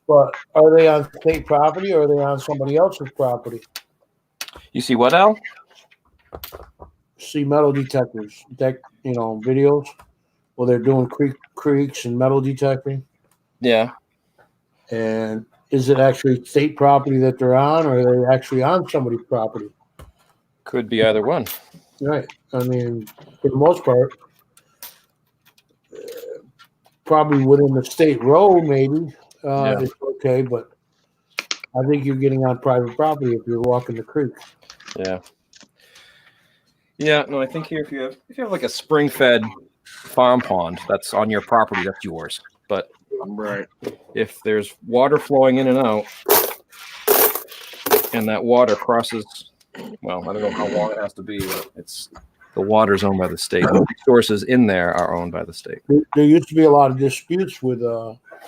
But are they on state property or are they on somebody else's property? You see what, Al? See metal detectors, videos where they're doing creeks and metal detecting. Yeah. And is it actually state property that they're on, or are they actually on somebody's property? Could be either one. Right. I mean, for the most part, probably within the state road, maybe it's okay, but I think you're getting on private property if you're walking the creek. Yeah. Yeah. No, I think here if you have like a spring-fed farm pond that's on your property, that's yours. But Right. if there's water flowing in and out, and that water crosses, well, I don't know how long it has to be, but the water's owned by the state. The resources in there are owned by the state. There used to be a lot of disputes with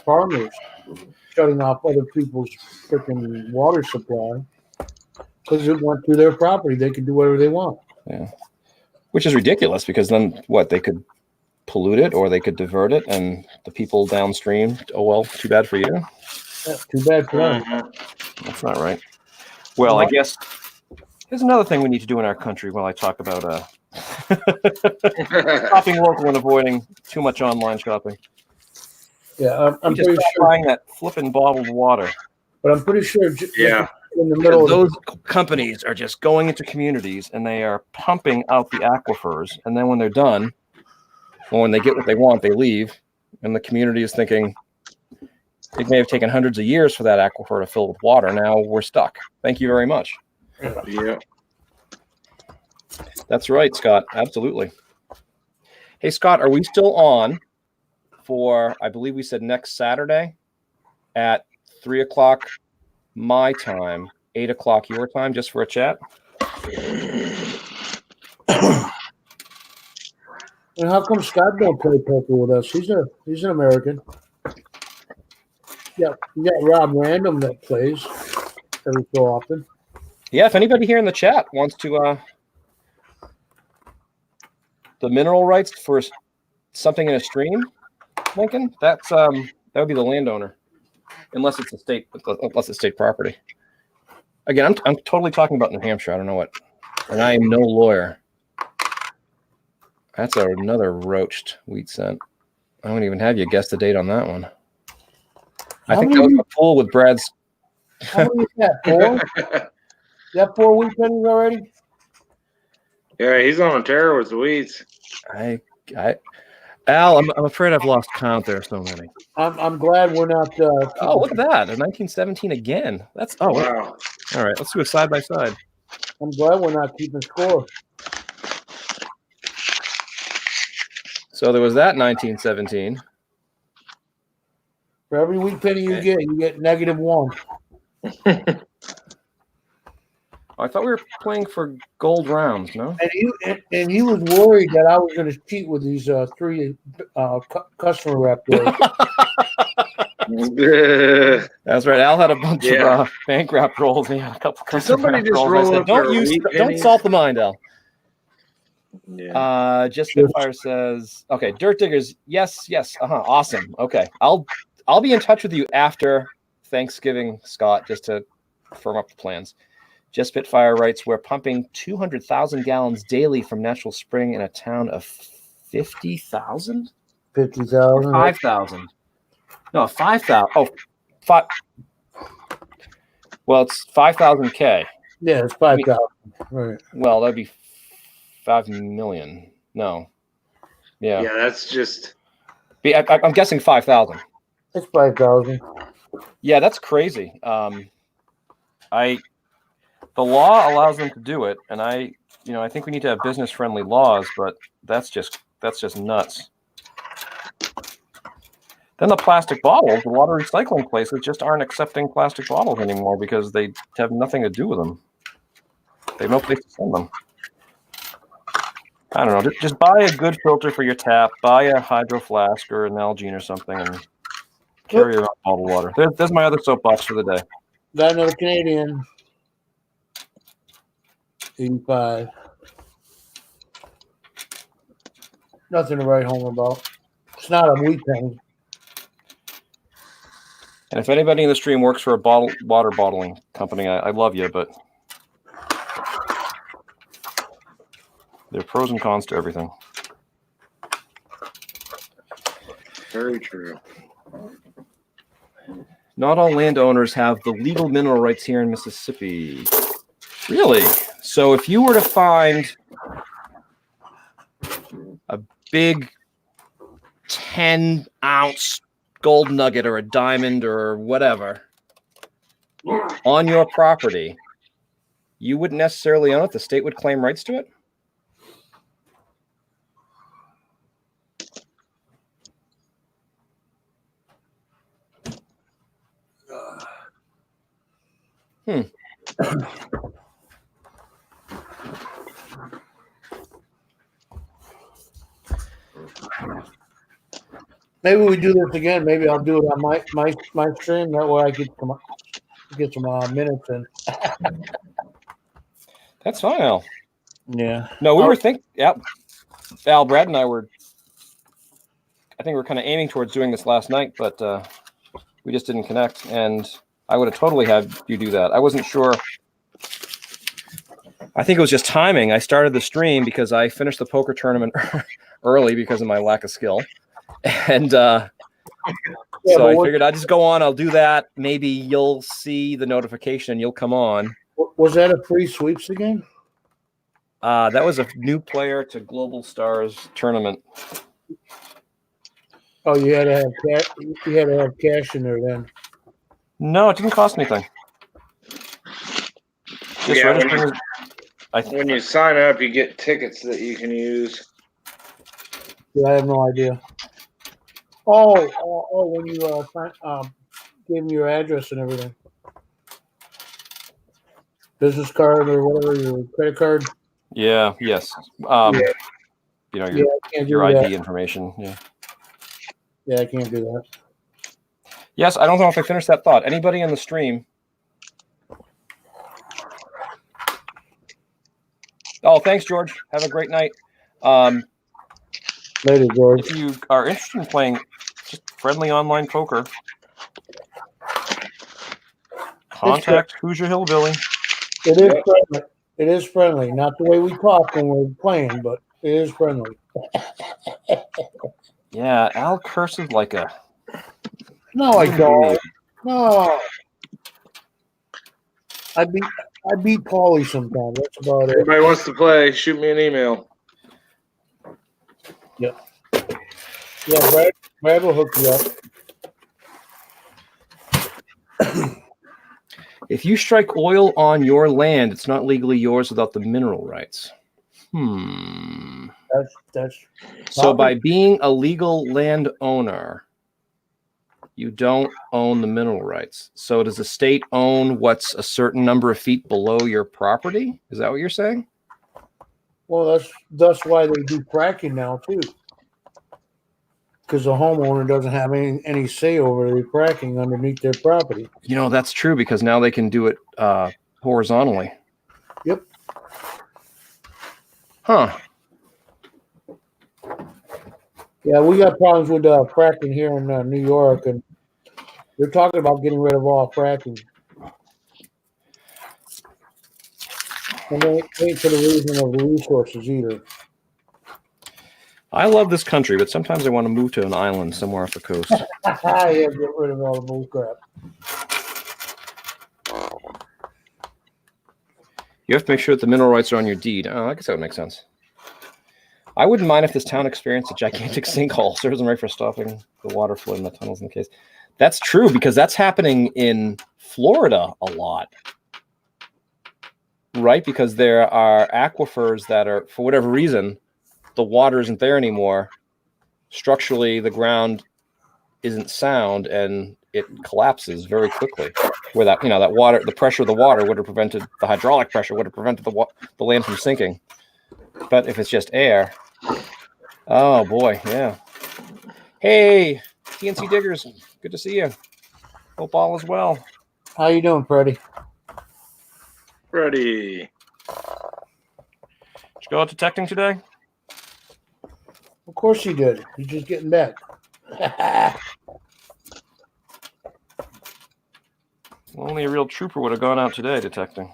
farmers shutting off other people's freaking water supply because it went through their property. They could do whatever they want. Yeah, which is ridiculous because then what, they could pollute it or they could divert it, and the people downstream, oh well, too bad for you. Yeah, too bad for them. That's not right. Well, I guess here's another thing we need to do in our country while I talk about shopping local and avoiding too much online shopping. Yeah, I'm just pretty sure. buying that flipping bottled water. But I'm pretty sure. Yeah. In the middle of Those companies are just going into communities and they are pumping out the aquifers, and then when they're done, or when they get what they want, they leave, and the community is thinking it may have taken hundreds of years for that aquifer to fill with water. Now we're stuck. Thank you very much. Yeah. That's right, Scott. Absolutely. Hey, Scott, are we still on for, I believe we said next Saturday at 3:00 my time, 8:00 your time, just for a chat? And how come Scott don't play poker with us? He's an American. Yeah, you got Rob Random that plays every so often. Yeah, if anybody here in the chat wants to the mineral rights for something in a stream, Lincoln, that would be the landowner, unless it's state property. Again, I'm totally talking about New Hampshire. I don't know what, and I am no lawyer. That's another roached wheat scent. I don't even have you guess the date on that one. I think that was a pool with Brad's. How many is that, 4? You got 4 wheat pennies already? Yeah, he's on a tear with the weeds. Al, I'm afraid I've lost count. There are so many. I'm glad we're not. Oh, look at that! A 1917 again. That's wow. All right, let's do a side by side. I'm glad we're not keeping score. So there was that 1917. For every wheat penny you get -1. I thought we were playing for gold rounds, no? And he was worried that I was going to cheat with these three customer rep rolls. That's right. Al had a bunch Yeah. of bank wrap rolls. He had a couple Did custom somebody wrap just rolls. roll I said, up their don't pennies? salt the mind, Al. Yeah. Just Spitfire says, okay, Dirt Diggers, yes, awesome. Okay, I'll be in touch with you after Thanksgiving, Scott, just to firm up the plans. Just Spitfire writes, we're pumping 200,000 gallons daily from Natural Spring in a town of 50,000? 50,000. 5,000. No, 5,000. Oh, 5. Well, it's 5,000 K. Yeah, it's 5,000. Right. Well, that'd be 5 million. No. Yeah. Yeah, that's just. I'm guessing 5,000. It's 5,000. Yeah, that's crazy. The law allows them to do it, and I think we need to have business-friendly laws, but that's just nuts. Then the plastic bottles, a lot of recycling places just aren't accepting plastic bottles anymore because they have nothing to do with them. They have no place to send them. I don't know. Just buy a good filter for your tap. Buy a Hydro Flask or an Nalgene or something, and carry around bottled water. There's my other soapbox for the day. Got another Canadian. 85. Nothing to write home about. It's not a wheat penny. And if anybody in the stream works for a water bottling company, I love you, but there are pros and cons to everything. Very true. Not all landowners have the legal mineral rights here in Mississippi. Really? So if you were to find a big 10-ounce gold nugget or a diamond or whatever on your property, you wouldn't necessarily own it. The state would claim rights to it. Maybe we do this again. Maybe I'll do it on my stream. That way I get some minutes in. That's fine, Al. Yeah. No, we were thinking. Yep. Al, Brad, and I were. I think we were kind of aiming towards doing this last night, but we just didn't connect. And I would have totally had you do that. I wasn't sure. I think it was just timing. I started the stream because I finished the poker tournament early because of my lack of skill. And so I figured I'd just go on. I'll do that. Maybe you'll see the notification and you'll come on. Was that a free sweeps again? That was a new player to Global Stars tournament. Oh, you had to have cash. You had to have cash in there then. No, it didn't cost anything. Just registering. When you sign up, you get tickets that you can use. Yeah, I have no idea. Oh, when you gave me your address and everything. Business card or whatever, your credit card. Yeah. Yes. Yeah. You know I can't your do ID that. information. Yeah. Yeah, I can't do that. Yes, I don't know if I finished that thought. Anybody in the stream? Oh, thanks, George. Have a great night. Later, George. If you are interested in playing just friendly online poker, contact Hoosier Hillbilly. It is friendly. It is friendly. Not the way we talk when we're playing, but it is friendly. Yeah, Al curses like a. No, I don't. No. I beat Paulie sometimes. That's about it. Everybody wants to play, shoot me an email. Yeah, Brad will hook you up. If you strike oil on your land, it's not legally yours without the mineral rights. That's So by being a legal landowner, you don't own the mineral rights. So does the state own what's a certain number of feet below your property? Is that what you're saying? Well, that's why they do fracking now too, because the homeowner doesn't have any say over the fracking underneath their property. You know, that's true because now they can do it horizontally. Yep. Huh. Yeah, we got problems with fracking here in New York, and they're talking about getting rid of all fracking. And they ain't for the reason of the resources either. I love this country, but sometimes I want to move to an island somewhere off the coast. Yeah, get rid of all the bull crap. You have to make sure that the mineral rights are on your deed. Oh, I guess that would make sense. I wouldn't mind if this town experienced a gigantic sinkhole. Serves them right for stopping the water flow in the tunnels in case. That's true because that's happening in Florida a lot. Right? Because there are aquifers that are, for whatever reason, the water isn't there anymore. Structurally, the ground isn't sound and it collapses very quickly. Where that, that water, the pressure of the water would have prevented, the hydraulic pressure would have prevented the land from sinking. But if it's just air, oh boy, yeah. Hey, TNC Diggers, good to see you. Hope all is well. How you doing, Freddie? Ready. Did you go out detecting today? Of course he did. He's just getting back. Only a real trooper would have gone out today detecting.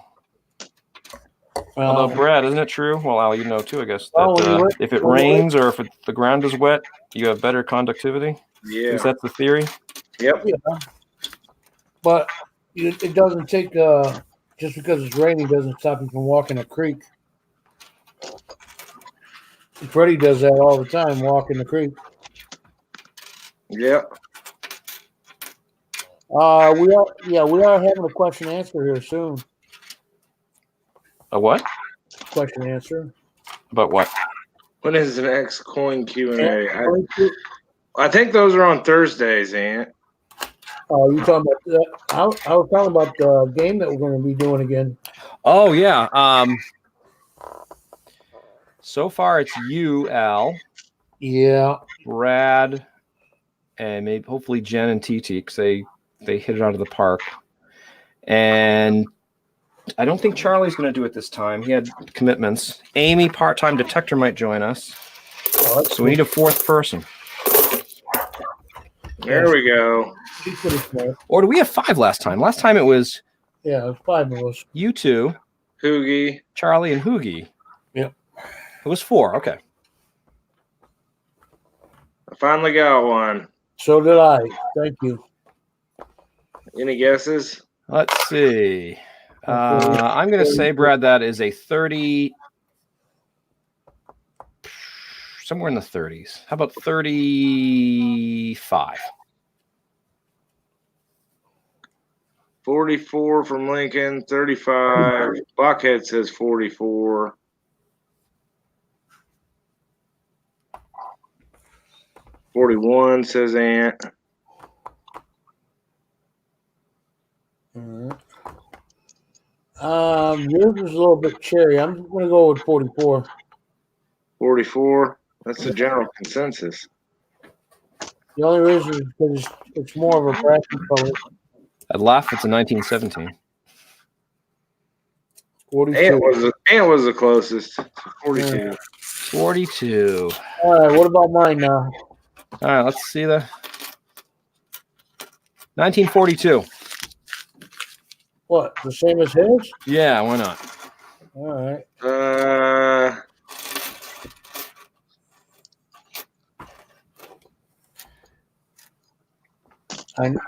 Well, Although, Brad, isn't it true? Well, Al, you know too, I guess, that Oh, if it rains or if the ground is wet, you have better conductivity. Yeah. Is that the theory? Yep. yeah. But it doesn't take, just because it's raining doesn't stop you from walking a creek. Freddie does that all the time, walking the creek. Yep. We are having a question answer here soon. A what? Question answer. About what? When is the next coin Q&A? I think those are on Thursdays, Ant. Oh, you talking about that? I was talking about the game that we're going to be doing again. Oh yeah. So far it's you, Al, Yeah. Brad, and maybe hopefully Jen and TT because they hit it out of the park. And I don't think Charlie's going to do it this time. He had commitments. Amy, part-time detector, might join us. So we need a fourth person. There we go. He's pretty smart. Or do we have 5 last time? Last time it was Yeah, there's 5 of us. you two, Hoogie. Charlie, and Hoogie. Yep. It was 4. Okay. I finally got one. So did I. Thank you. Any guesses? Let's see. I'm going to say, Brad, that is a 30, somewhere in the 30s. How about 35? 44 from Lincoln, 35. Buckhead says 44. "41" says Ant. All right. Yours is a little bit cherry. I'm going to go with 44. 44. That's the general consensus. The only reason is because it's more of a brassy color. I'd laugh if it's a 1917. 42. Ant was the closest. 42. 42. All right. What about mine now? All right, let's see the 1942. What? The same as his? Yeah, why not? All right.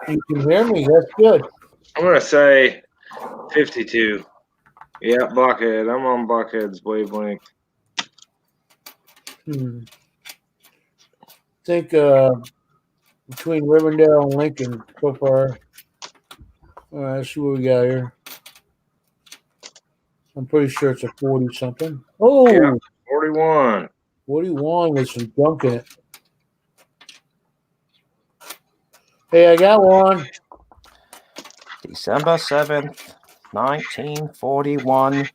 You can hear me. That's good. I'm going to say 52. Yeah, Buckhead. I'm on Buckhead's wavelength. I think between Rivendell and Lincoln so far. All right, let's see what we got here. I'm pretty sure it's a 40 something. Oh, Yeah. 41. 41 with some junk in it. Hey, I got one. December 7th, 1941.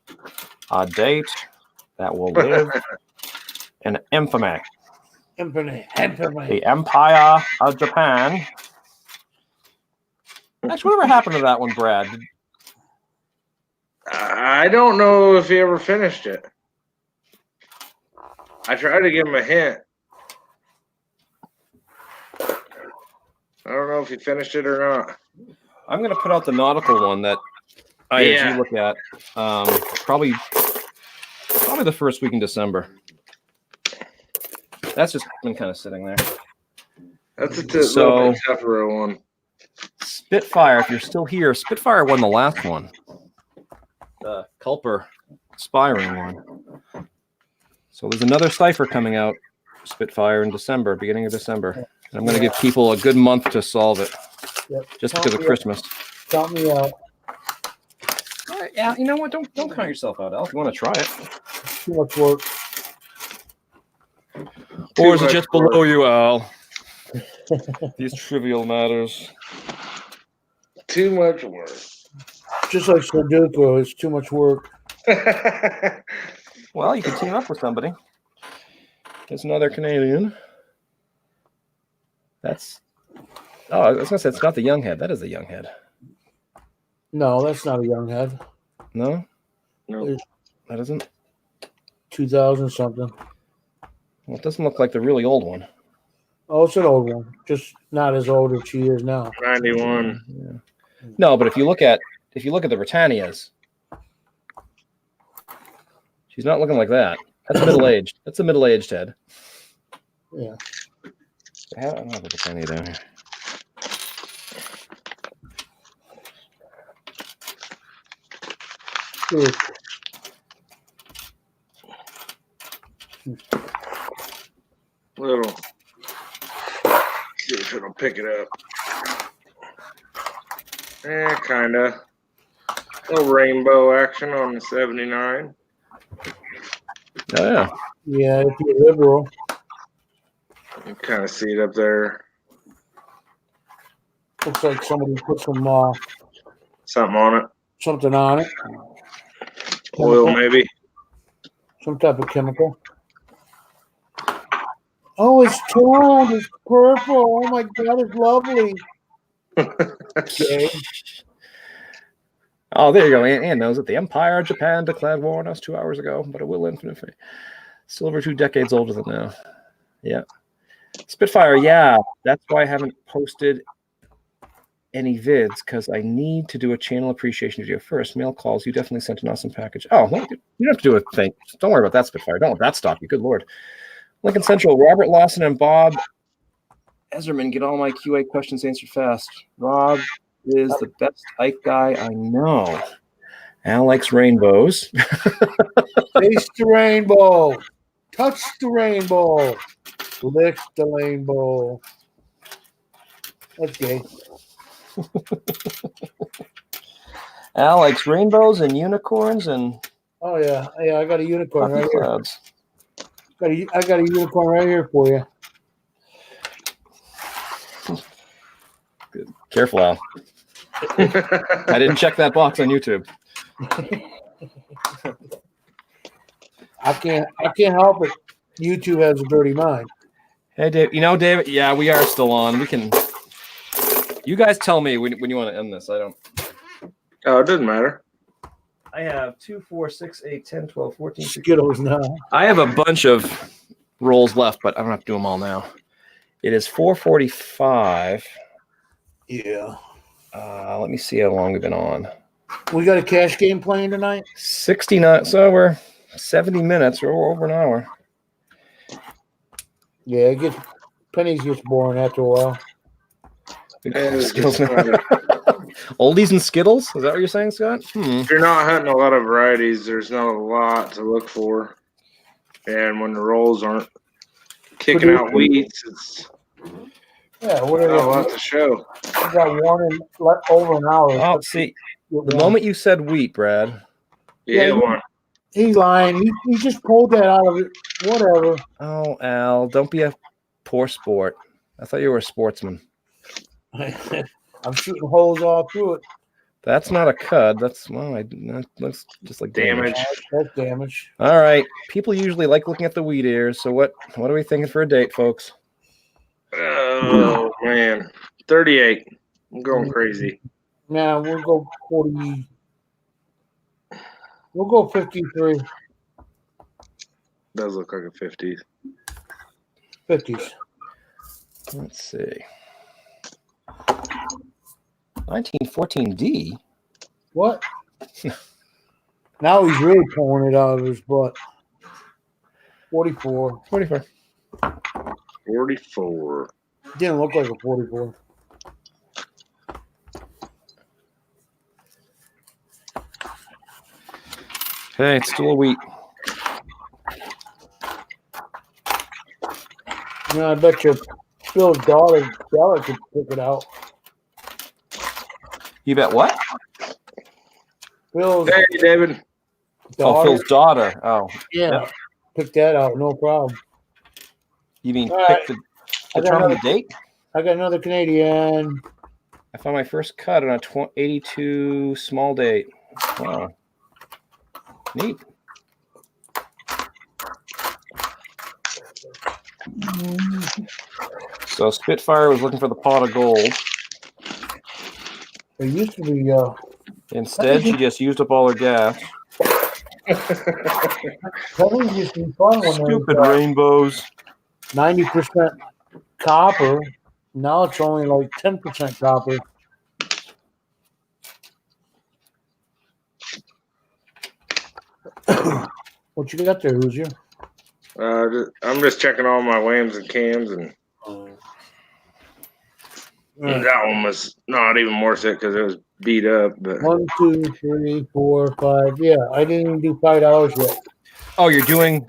A date that will live in infamy. Infinite. The Empire of Japan. Actually, whatever happened to that one, Brad? I don't know if he ever finished it. I tried to give him a hint. I don't know if he finished it or not. I'm going to put out the nautical one that IAG Yeah. look at. Probably the first week in December. That's just been kind of sitting there. That's a So- little bit tougher one. Spitfire, if you're still here, Spitfire won the last one. The Culper Spyring one. So there's another cipher coming out, Spitfire in December, beginning of December. And I'm going to give people a good month to solve it, Yep. just because of Christmas. Count me out. Yeah, you know what? Don't count yourself out, Al. If you want to try it, Too much work. or is it much just work. below you, Al? These trivial matters. Too much work. Just like Sudoku, it's too much work. Well, you can team up with somebody. There's another Canadian. That's. Oh, I was gonna say it's not the young head. That is the young head. No, that's not a young head. No, No. that isn't. 2000 something. Well, it doesn't look like the really old one. Oh, it's an old one. Just not as old as she is now. 91. Yeah. No, but if you look at the Britannias, she's not looking like that. That's middle aged. That's a middle aged head. Yeah. I don't have a Britannia down here. Good. Little. See if it'll pick it up. Kinda. Little rainbow action on the 79. Oh yeah. Yeah, if you're liberal. You kind of see it up there. Looks like somebody put Something on it. something on it. Oil, Chemical. maybe. Some type of chemical. Oh, it's toned. It's purple. Oh my God, it's lovely. Okay. Oh, there you go. Ann knows it. The Empire of Japan declared war on us 2 hours ago, but it will infinitely. Still over 2 decades older than now. Yeah. Spitfire, yeah. That's why I haven't posted any vids, because I need to do a channel appreciation video first. Mail calls. You definitely sent an awesome package. Oh, well, you don't have to do a thing. Don't worry about that, Spitfire. Don't let that stop you. Good Lord. Lincoln Central, Robert Lawson and Bob Ezerman get all my QA questions answered fast. Rob is the best Ike guy I know. Al likes rainbows. Taste the rainbow. Touch the rainbow. Lick the rainbow. Okay. Al likes rainbows and unicorns and Oh yeah. Yeah, I got a unicorn puffy right here. clouds. I got a unicorn right here for you. Good. Careful, Al. I didn't check that box on YouTube. I can't help it. YouTube has a dirty mind. Hey, Dave. You know, David. Yeah, we are still on. We can. You guys tell me when you want to end this. I don't. Oh, it doesn't matter. I have 2, 4, 6, 8, 10, 12, 14. 16. Skittles now. I have a bunch of rolls left, but I don't have to do them all now. It is 4:45. Yeah. Let me see how long we've been on. We got a cash game playing tonight? 69. So we're 70 minutes or over an hour. Yeah, pennies gets boring after a while. Skittles now. Oldies and Skittles? Is that what you're saying, Scott? If you're not hunting a lot of varieties, there's not a lot to look for. And when the rolls aren't kicking out weeds, it's Yeah, not whatever. a lot to show. We got one in over an hour. Oh, see, the moment you said wheat, Brad. Yeah, Yeah, one. He's lying. He just pulled that out of it. Whatever. Oh, Al, don't be a poor sport. I thought you were a sportsman. I'm shooting holes all through it. That's not a cud. That's that's just like damage. Damage. That's damage. All right. People usually like looking at the wheat ears. So what are we thinking for a date, folks? Oh man, 38. I'm going crazy. Now we'll go 40. We'll go 53. Does look like a 50. 50s. Let's see. 1914D. What? Now he's really pulling it out of his butt. 44. 44. 44. Didn't look like a 44. Okay, it's still a wheat. No, I bet you Phil's daughter could pick it out. You bet what? Phil's Hey, David. Oh, daughter. Phil's daughter. Oh, Yeah. Pick that out, no problem. you mean All pick right. the I got determine the another- date? I got another Canadian. I found my first cut on a 82 small date. Wow. Neat. So Spitfire was looking for the pot of gold. It used to be Instead, she just used up all her gas. Pennies used to be fun when Stupid they were rainbows. 90% copper. Now it's only like 10% copper. What you got there, Hoosier? I'm just checking all my lambs and cams, and that one was not even worth it because it was beat up. But 1, 2, 3, 4, 5. Yeah, I didn't even do $5 yet. Oh, you're doing.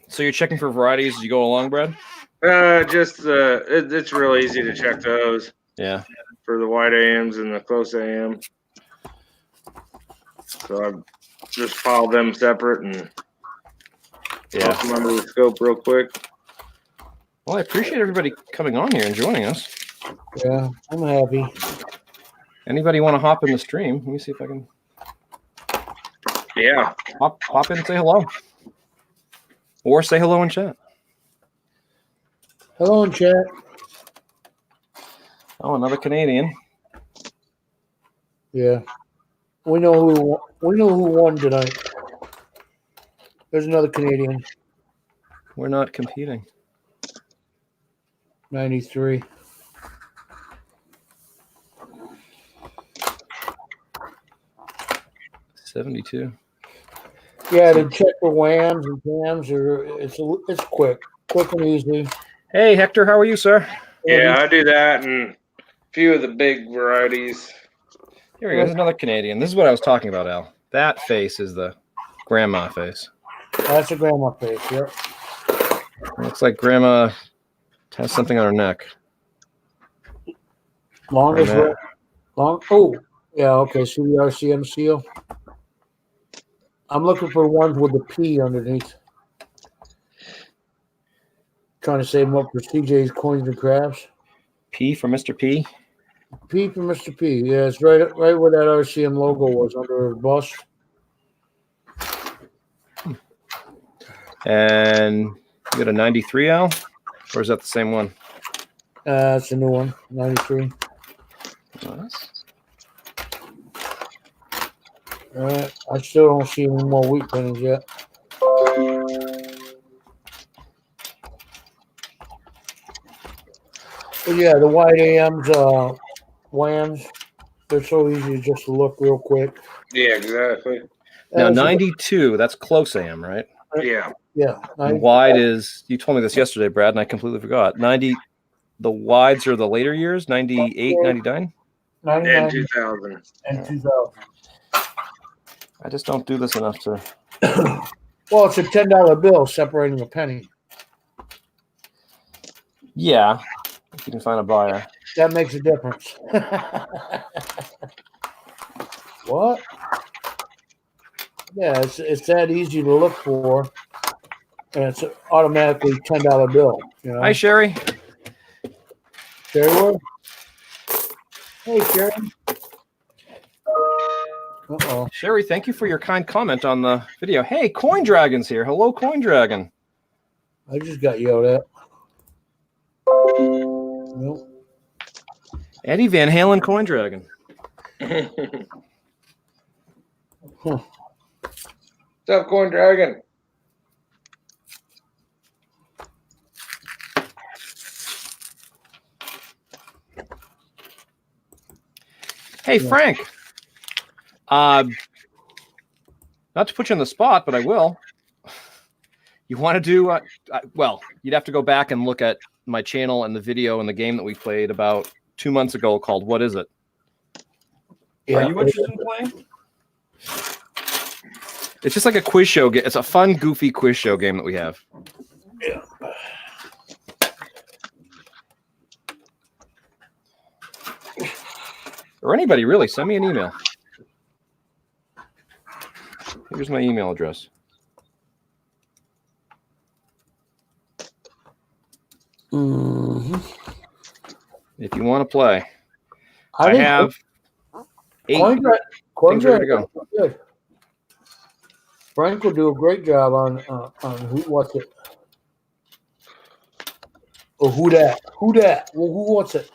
So you're checking for varieties as you go along, Brad? it's real easy to check those Yeah. for the white AMs and the close AM. So I've just piled them separate and toss them under the scope real quick. Well, I appreciate everybody coming on here and joining us. Yeah, I'm happy. Anybody want to hop in the stream? Let me see if I can Yeah. hop in and say hello. Or say hello in chat. Hello in chat. Oh, another Canadian. Yeah, we know who won tonight. There's another Canadian. We're not competing. 93. $72. Yeah, to check for whams and cams, it's quick and easy. Hey, Hector, how are you, sir? Yeah, I do that and a few of the big varieties. Here we go. There's another Canadian. This is what I was talking about, Al. That face is the grandma face. That's a grandma face. Yep. Looks like grandma has something on her neck. Long as Right. long. Oh, yeah. Okay. See the RCM seal. I'm looking for ones with the P underneath. Trying to save them up for CJ's Coins and Crafts. P for Mr. P. P for Mr. P. Yeah, it's right where that RCM logo was under her bust. And you got a 93, Al? Or is that the same one? That's a new one. 93. Nice. I still don't see any more wheat pennies yet. But yeah, the white AMs, whams, they're so easy just to look real quick. Yeah, exactly. Now, That's a- 92, that's close AM, right? Yeah. Yeah. And wide is, you told me this yesterday, Brad, and I completely forgot. 90, the wides are the later years, 98, 99? 99 And 2000. and 2000. I just don't do this enough to. Well, it's a $10 bill separating a penny. Yeah, if you can find a buyer. That makes a difference. What? Yeah, it's that easy to look for, and it's automatically $10 bill. You know, Hi, Sherry. Sherry Wood? Hey, Sharon. Uh-oh. Sherry, thank you for your kind comment on the video. Hey, Coin Dragon's here. Hello, Coin Dragon. I just got yelled at. Nope. Eddie Van Halen, Coin Dragon. Huh. What's up, Coin Dragon? Hey, Frank. Not to put you on the spot, but I will. You want to do? Well, you'd have to go back and look at my channel and the video and the game that we played about 2 months ago called "What Is It?" Yeah. Are you interested in playing? It's just like a quiz show. It's a fun, goofy quiz show game that we have. Yeah. Or anybody, really, send me an email. Here's my email address. Mm-hmm. If you want to play, I I think have 8 Coin things ready to Dragon. go. Good. Frank will do a great job on who what's it. Or who that? Who that? Well, who wants it?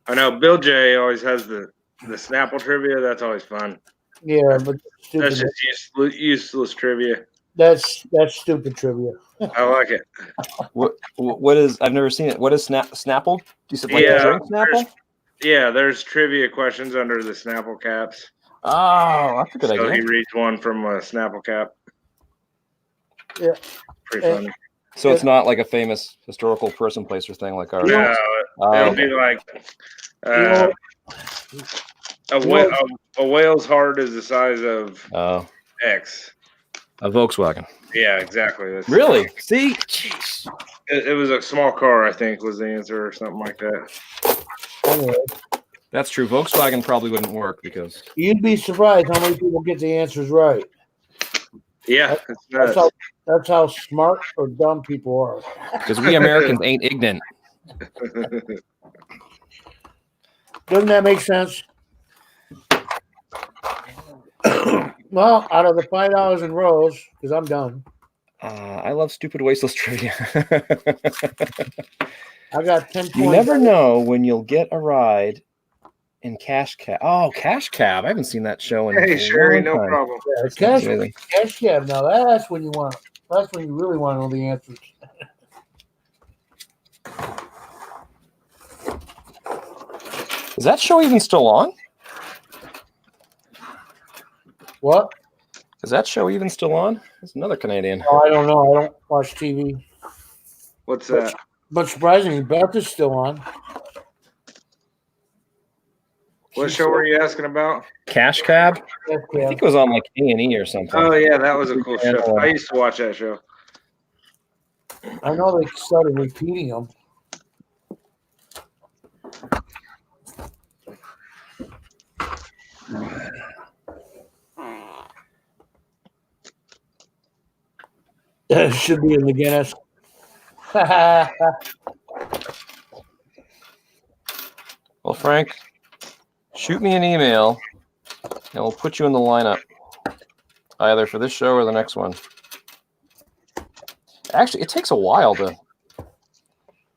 I know Bill J always has the Snapple trivia. That's always fun. Yeah, but That's stupid. just useless trivia. That's stupid trivia. I like it. What is? I've never seen it. What is Snapple? You said like Yeah, drink Snapple? There's trivia questions under the Snapple caps. Oh, that's a good So he idea. reads one from a Snapple cap. Yeah. Pretty funny. So it's not like a famous historical person, place, or thing like ours. No, Oh, it'll okay. be like know- a whale's heart is the size of Oh, X. a Volkswagen. Yeah, exactly. That's, Really? See? Jeez. It was a small car, I think, was the answer or something like that. Anyway, That's true. Volkswagen probably wouldn't work because you'd be surprised how many people get the answers right. Yeah, That's how smart or dumb people are. we Americans ain't ignorant. Doesn't that make sense? Well, out of the $5 in rows, because I'm done, I love stupid, wasteless trivia. I got 10 points. You never know when you'll get a ride in Cash Cab. Oh, Cash Cab! I haven't seen that show in Hey, a Sherry, long no time. problem. Yeah, That's amazing. cash cab. Now that's when you want. That's when you really want to know the answers. Is that show even still on? What? Is that show even still on? It's another Canadian. Oh, I don't know. I don't watch TV. What's that? But surprisingly, Beth is still on. What show were you asking about? Cash Cab? Cash I cab. think it was on like A&E or something. Oh, yeah, that was a cool show. I used to watch that show. I know they started repeating them. It should be in the Guinness. Well, Frank, shoot me an email, and we'll put you in the lineup, either for this show or the next one. Actually, it takes a while to,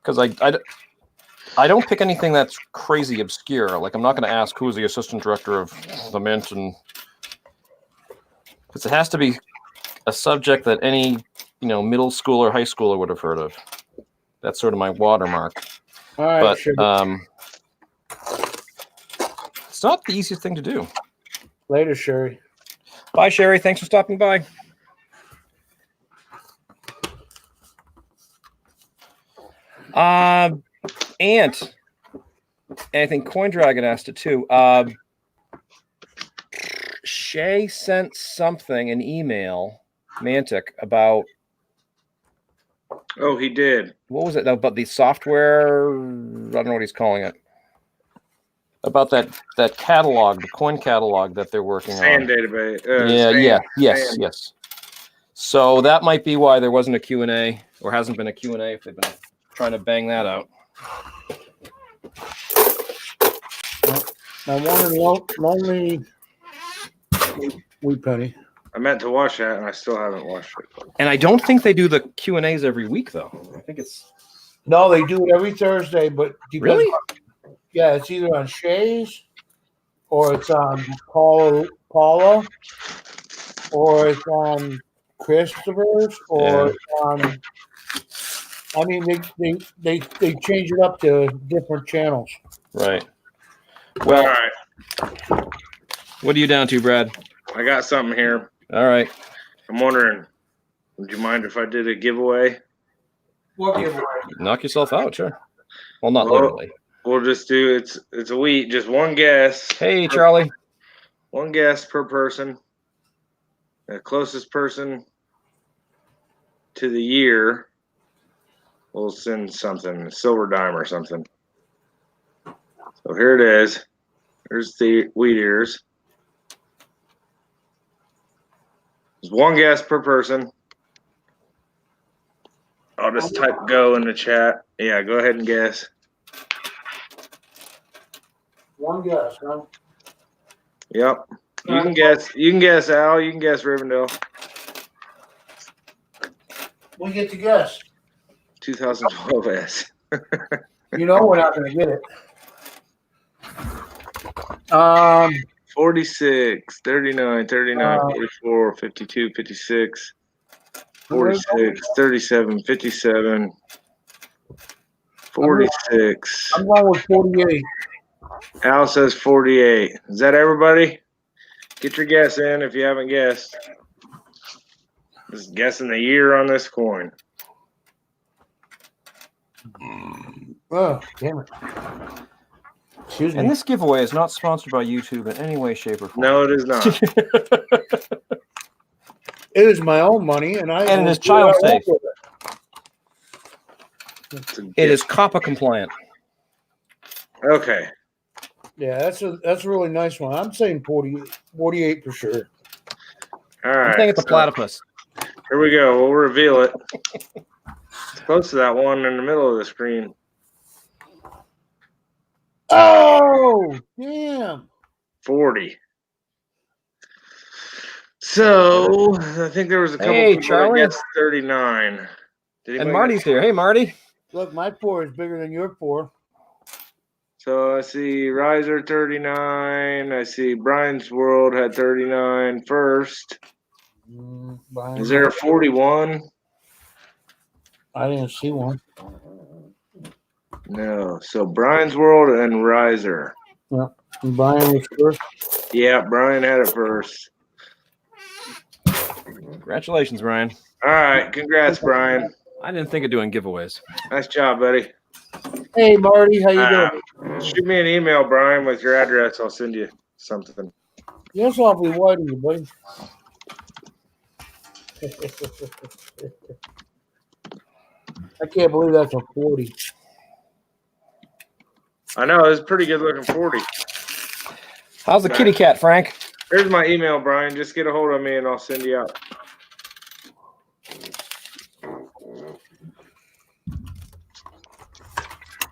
because I don't pick anything that's crazy obscure. Like, I'm not going to ask who's the assistant director of the Mint, and because it has to be a subject that any middle school or high schooler would have heard of. That's sort of my watermark. All right, But sure. it's not the easiest thing to do. Later, Sherry. Bye, Sherry. Thanks for stopping by. And I think Coin Dragon asked it too. Shay sent an email, Mantic, about Oh, he did. what was it about the software? I don't know what he's calling it. about that catalog, the coin catalog that they're working Sand on. database. Yes. So that might be why there wasn't a Q&A or hasn't been a Q&A if they've been trying to bang that out. I wanted lonely Wheat Penny. I meant to watch that, and I still haven't watched it. And I don't think they do the Q&As every week, though. I think it's... No, they do it every Thursday, but Really? Yeah, it's either on Shays or it's on Paula or it's on Christopher's or it's on. I mean, they change it up to different channels. Right. All Well, right, what are you down to, Brad? I got something here. All right. I'm wondering, would you mind if I did a giveaway? What giveaway? Knock yourself out, sure. Well, not Well, literally. We'll just do it's a wheat, just one guess. Hey, Charlie. One guess per person. The closest person to the year will send something, a silver dime or something. So here it is. Here's the wheat ears. There's one guess per person. I'll just type go in the chat. Yeah, go ahead and guess. One guess, huh? Yep. You can guess. You can guess Al. You can guess Rivendell. We get to guess. 2012 S. You know we're not going to get it. 46, 39, 39, 44, 52, 56, 46, 37, 57, 46. I'm going with 48. Al says 48. Is that everybody? Get your guess in if you haven't guessed. Just guessing the year on this coin. Oh, damn it. Excuse me. And this giveaway is not sponsored by YouTube in any way, shape, or form. No, it is not. It is my own money, and And it is child safe. It's a It is COPPA compliant. Okay. Yeah, that's a really nice one. I'm saying 48 for sure. All right. I'm saying it's a so platypus. Here we go. We'll reveal it. It's close to that one in the middle of the screen. Oh, damn. 40. So I think there was a couple Hey, people Charlie. that guessed 39. Did And anybody Marty's here. Hey, Marty. Look, my pour is bigger than your pour. So I see Riser 39. I see Brian's World had 39 first. Is there a 41? I didn't see one. No. So Brian's World and Riser. Yeah. Brian was first. Yeah, Brian had it first. Congratulations, Brian. All right. Congrats, Brian. I didn't think of doing giveaways. Nice job, buddy. Hey, Marty, how you doing? Shoot me an email, Brian, with your address. I'll send you something. That's awfully white of you, buddy. I can't believe that's a 40. I know. It's a pretty good looking 40. How's the kitty cat, Frank? Here's my email, Brian. Just get a hold of me and I'll send you out.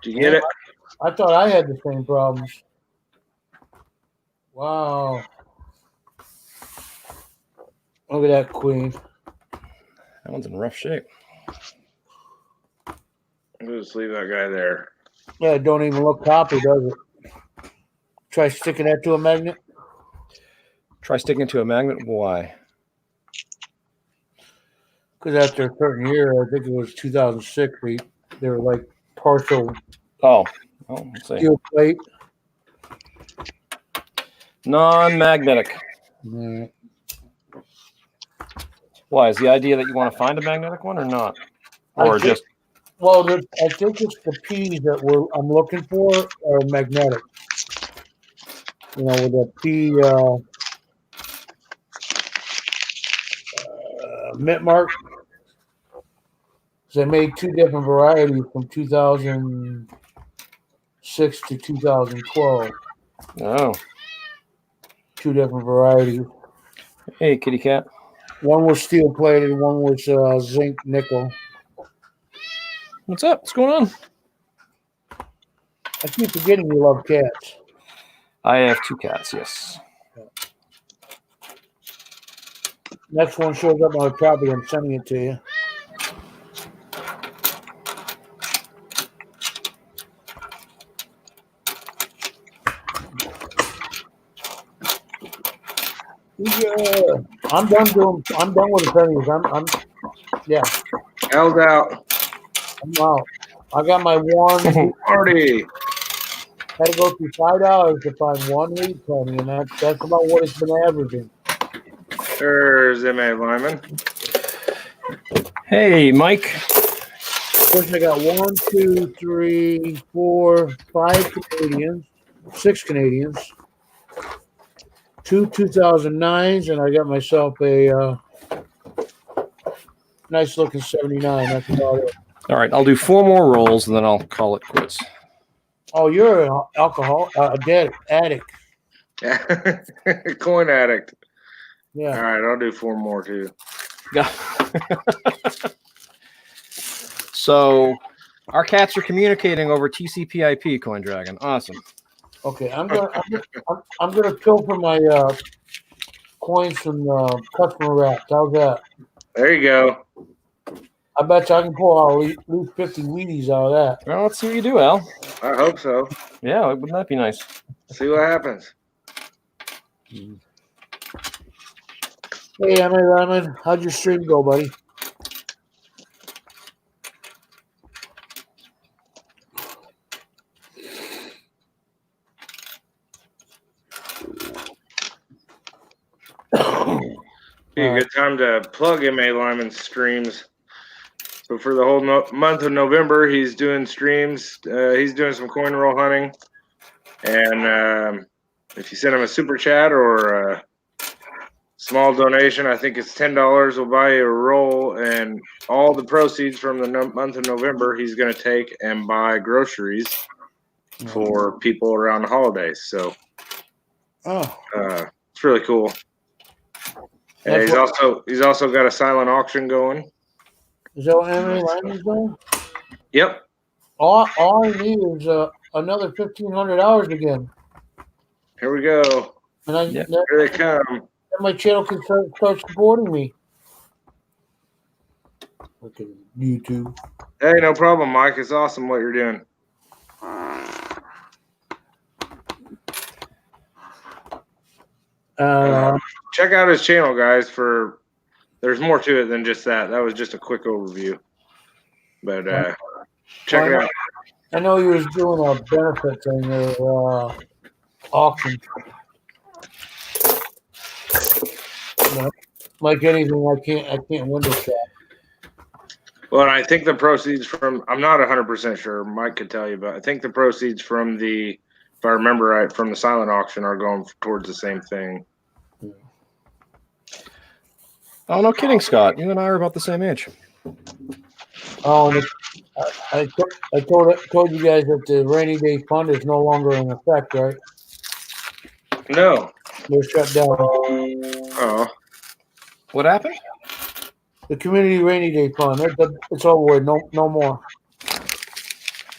Did you get it? I thought I had the same problems. Wow. Look at that queen. That one's in rough shape. We'll just leave that guy there. Yeah, it don't even look copper, does it? Try sticking that to a magnet. Try sticking it to a magnet. Why? Because after a certain year, I think it was 2006, they were like partial Oh, let's see. steel plate. Non-magnetic. Mm. Why? Is the idea that you want to find a magnetic one or not? I Or think- just Well, I think it's the P's that I'm looking for are magnetic. You know, with the P mint mark. So they made two different varieties from 2006 to 2012. Oh, Two different varieties. hey, kitty cat. One was steel plated, one was zinc nickel. What's up? What's going on? I keep forgetting you love cats. I have 2 cats. Yes. Next one shows up on my property, I'm sending it to you. Yeah, I'm done with the pennies. Yeah, Hell's out. I'm out. I got my one. Party. Had to go through $5 to find one lead penny, and that's about what it's been averaging. There's M.A. Lyman. Hey, Mike. First, I got 1, 2, 3, 4, 5 Canadians, 6 Canadians, 2 2009s, and I got myself a nice looking 79. That's about it. All right, I'll do 4 more rolls and then I'll call it quits. Oh, you're an alcohol addict. Coin addict. All Yeah. right, I'll do 4 more too. Yeah. So, our cats are communicating over TCP/IP, Coin Dragon. Awesome. Okay. I'm gonna pilfer my coins from customer wraps. How's that? There you go. I bet you I can pull out at least 50 Wheaties out of that. Well, let's see what you do, Al. I hope so. Yeah, wouldn't that be nice? See what happens. Hey, M.A. Ryman, how'd your stream go, buddy? Be a good time to plug M.A. Lyman's streams. So for the whole month of November, he's doing streams. He's doing some coin roll hunting. And if you send him a super chat or a small donation, I think it's $10, will buy you a roll. And all the proceeds from the month of November, he's going to take and buy groceries for people around the holidays. So it's really cool. And he's also got a silent auction going. Is that what M.A. Ryman's doing? Yep. All I need is another $1,500 again. Here we go. And Yeah. then Here they come. my channel can start supporting me. Look at YouTube. Hey, no problem, Mike. It's awesome what you're doing. Check out his channel, guys. There's more to it than just that. That was just a quick overview. But check it out. I know he was doing a benefit thing or auction. Like anything, I can't window shop. Well, and I think the proceeds from, I'm not 100% sure, Mike could tell you, but I think the proceeds from if I remember right, from the silent auction are going towards the same thing. Oh, no kidding, Scott. You and I are about the same age. Oh, and I told you guys that the rainy day fund is no longer in effect, right? No. They're shut down. Oh. What happened? The community rainy day fund, it's over with. No more.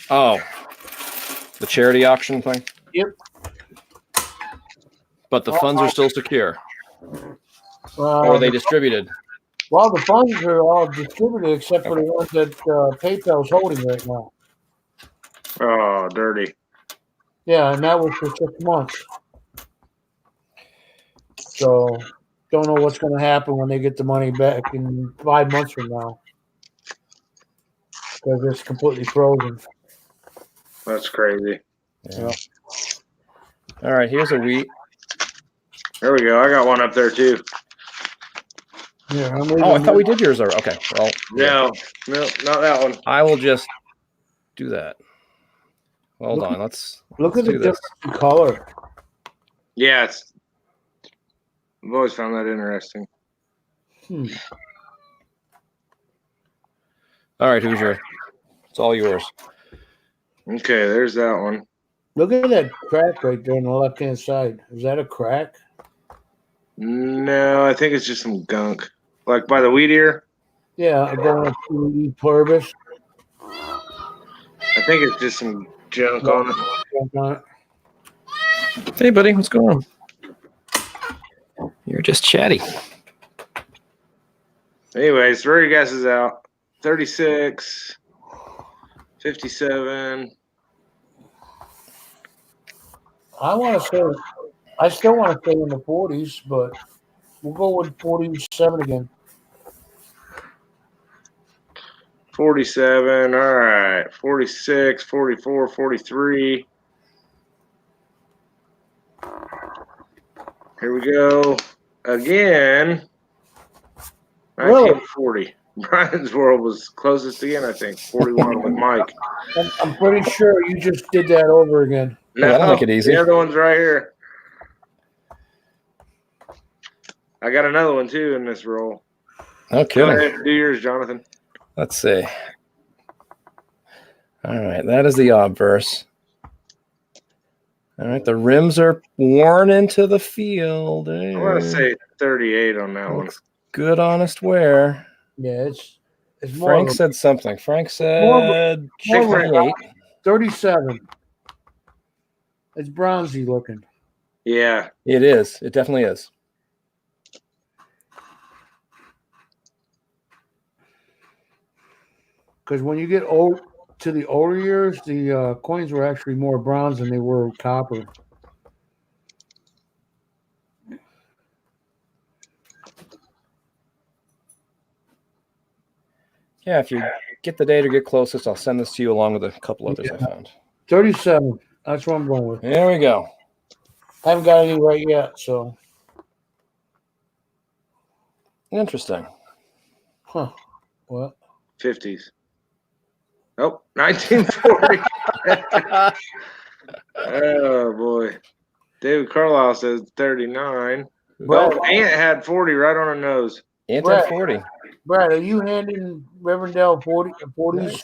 Oh, the charity auction thing? Yep. But the funds are still secure. Or Uh, are they distributed? well, the funds are all distributed except for the ones that PayPal's holding right now. Oh, dirty. Yeah, and that was for 6 months. So, don't know what's going to happen when they get the money back in 5 months from now. Because it's completely frozen. That's crazy. Yeah. All right, here's a wheat. There we go. I got one up there too. Yeah, Oh, I thought we did yours already. Okay, well, No, not that one. I will just do that. Hold on, let's Look at the do this. difference in color. Yeah, I've always found that interesting. All right, who's your? It's all yours. Okay, there's that one. Look at that crack right there on the left-hand side. Is that a crack? No, I think it's just some gunk. Like by the weed ear. Yeah, going up to the pluribus. I think it's just some junk on it. Hey, buddy, what's going on? You're just chatty. Anyways, throw your guesses out. 36, 57. I still want to stay in the 40s, but we'll go with 47 again. 47. All right. 46, 44, 43. Here we go. Again. Really? 1940. Brian's World was closest again, I think. 41 with Mike. I'm pretty sure you just did that over again. Yeah, that'll make it easy. The other one's right here. I got another one too in this roll. No Go kidding. ahead, do yours, Jonathan. Let's see. All right, that is the obverse. All right, the rims are worn into the field. I want to say 38 on that one. Looks good, honest wear. Yeah, it's more Frank of a said something. Frank more of said more of a- 28. 37. It's bronzy looking. Yeah. It is. It definitely is. Because when you get old to the older years, the coins were actually more bronze than they were copper. Yeah, if you get the date or get closest, I'll send this to you along with a couple others I found. 37. That's what I'm going with. There we go. I haven't got any right yet, so. Interesting. Huh. What? 50s. Nope. 1940. Oh, boy. David Carlisle says 39. Brad, Well, Ant had 40 right on her nose. Anti Right. 40. Brad, are you handing Rivendell 40s?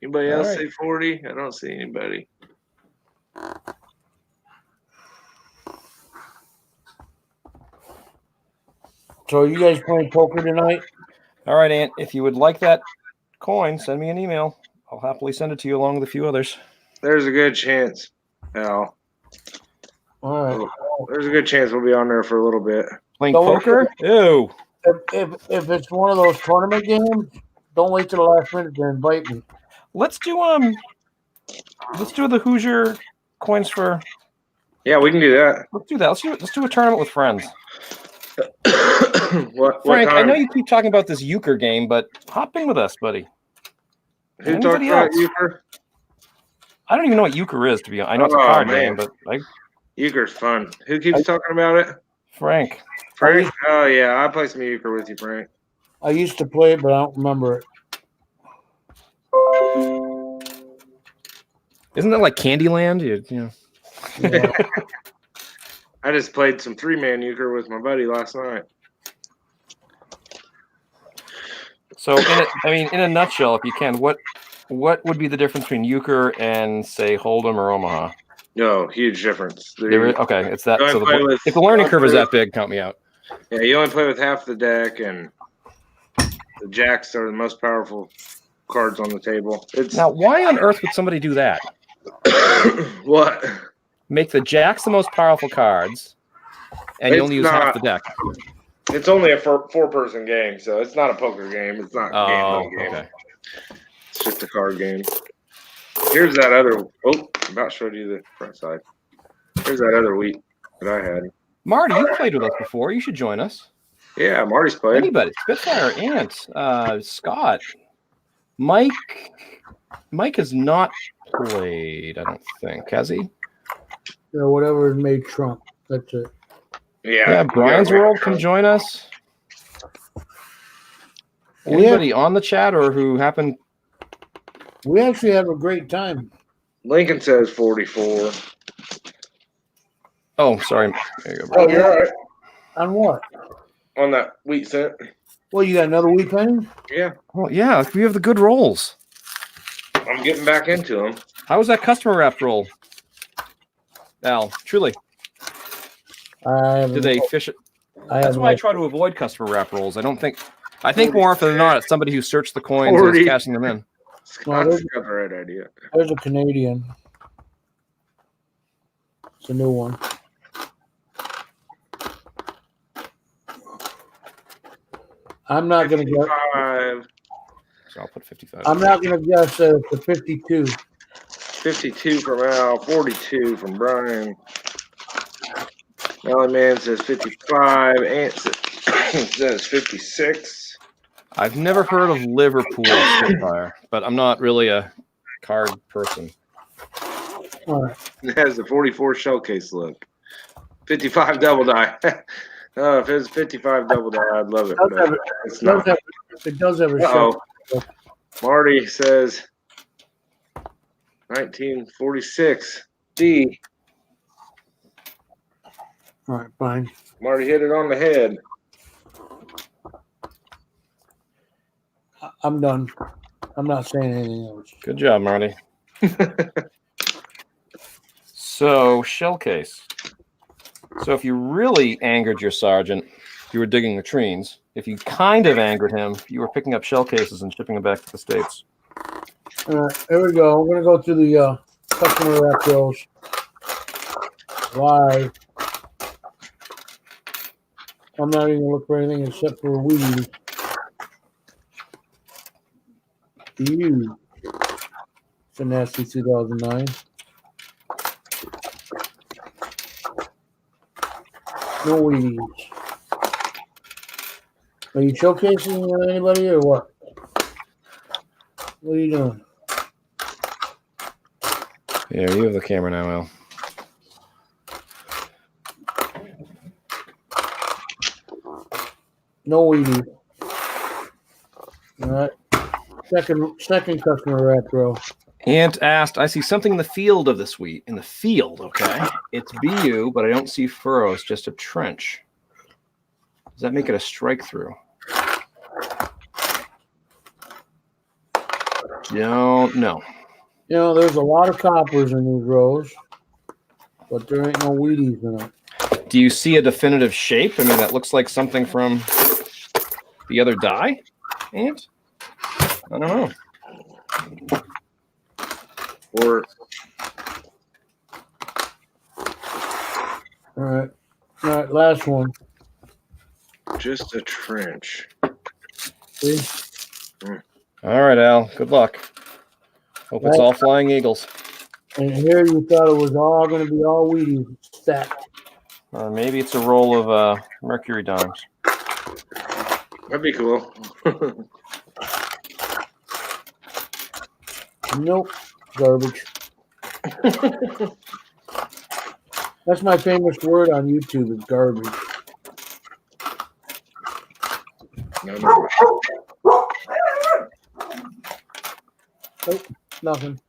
Anybody else All right. say 40? I don't see anybody. So are you guys playing poker tonight? All right, Ant. If you would like that coin, send me an email. I'll happily send it to you along with a few others. There's a good chance, Al. All right. There's a good chance we'll be on there for a little bit. Playing So- poker? Ew. If it's one of those tournament games, don't wait till the last minute to invite me. Let's do the Hoosier coins for. Yeah, we can do that. Let's do that. Let's do a tournament with friends. What Frank, I time? know you keep talking about this euchre game, but hop in with us, buddy. Who talked Anybody about else? euchre? I don't even know what euchre is, to be honest. I know it's a Oh, card man. game, but Euchre's fun. Who keeps talking about it? Frank. Frank? Oh, yeah. I play some euchre with you, Frank. I used to play it, but I don't remember it. Isn't that like Candyland? You know. Yeah. I just played some 3-man euchre with my buddy last night. So, in a nutshell, if you can, what would be the difference between euchre and, say, Hold'em or Omaha? No, huge difference. Okay, it's that. Go So and play with- if the learning curve is that big, count me out. Yeah, you only play with half the deck, and the jacks are the most powerful cards on the table. It's Now, why on earth would somebody do that? what? Make the jacks the most powerful cards, and you It's only use half not. the deck. It's only a four-person game, so it's not a poker game. It's not a Oh, game. okay. It's just a card game. Here's that other. Oh, about showed you the front side. Here's that other wheat that I had. Marty, you played with us before. You should join us. Yeah, Marty's played. Anybody? Spitfire, Ant, Scott, Mike. Mike has not played, I don't think. Has he? Whatever made Trump. That's it. Yeah, Brian's World can join us. Anybody on the chat or who happened? We actually have a great time. Lincoln says 44. Oh, sorry. There you go, Oh, Brian. You're all right On what? on that wheat cent. Well, you got another weekend? Yeah, Well, yeah, we have the good rolls. I'm getting back into them. How was that customer wrap roll? Al, truly, do they fish it? That's why I try to avoid customer wrap rolls. I think more often than not, it's somebody who searched the coins and 40. is cashing them in. Scott's got the right idea. There's a Canadian. It's a new one. I'm not going to guess. 55. So I'll put 55. I'm not going to guess that it's a 52. 52 from Al. 42 from Brian. Melly Man says 55. Ant says 56. I've never heard of Liverpool Spitfire, but I'm not really a card person. All right. It has the 44 shell case look. 55 double die. Oh, if it was 55 double die, I'd love it. But it's not. It does have a Uh-oh. show. Marty says 1946. D. All right, fine. Marty hit it on the head. I'm done. I'm not saying anything else. Good job, Marty. So, shell case. So if you really angered your sergeant, you were digging latrines. If you kind of angered him, you were picking up shell cases and shipping them back to the States. All right, here we go. We're going to go through the customer wrap rolls live. I'm not even going to look for anything except for weed. You. It's a nasty 2009. No Wheaties. Are you showcasing anybody or what? What are you doing? Yeah, you have the camera now, Al. No Wheaties. All right. Second customer wrap row. Ant asked, I see something in the field of this wheat. In the field, okay. It's BU, but I don't see furrows, just a trench. Does that make it a strike through? Don't know. You know, there's a lot of coppers in these rows, but there ain't no Wheaties in it. Do you see a definitive shape? I mean, that looks like something from the other die, Ant? I don't know. Or All right. All right, last one. just a trench. See? All right, Al. Good luck. Hope it's all flying eagles. And here you thought it was all going to be all Wheaties stacked. Maybe it's a roll of Mercury dimes. That'd be cool. Nope. Garbage. That's my famous word on YouTube is garbage. No. Oh, nothing.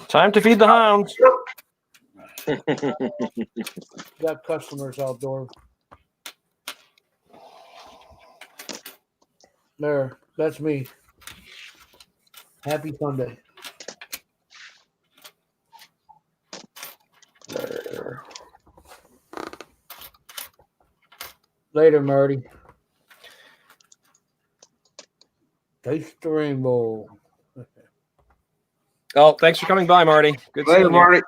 Time to feed the hounds. Got customers outdoors. There, that's me. Happy Sunday. There. Later, Marty. Taste the rainbow. Oh, thanks for coming by, Marty. Good Later, seeing you. Marty.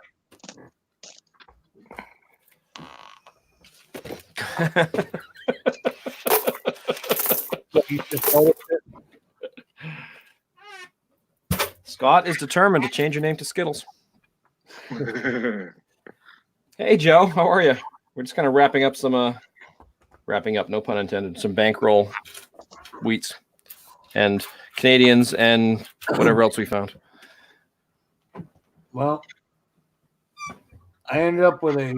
Scott is determined to change your name to Skittles. Hey, Joe, how are you? We're just kind of wrapping up, no pun intended, some bankroll wheats and Canadians and whatever else we found. Well, I ended up with a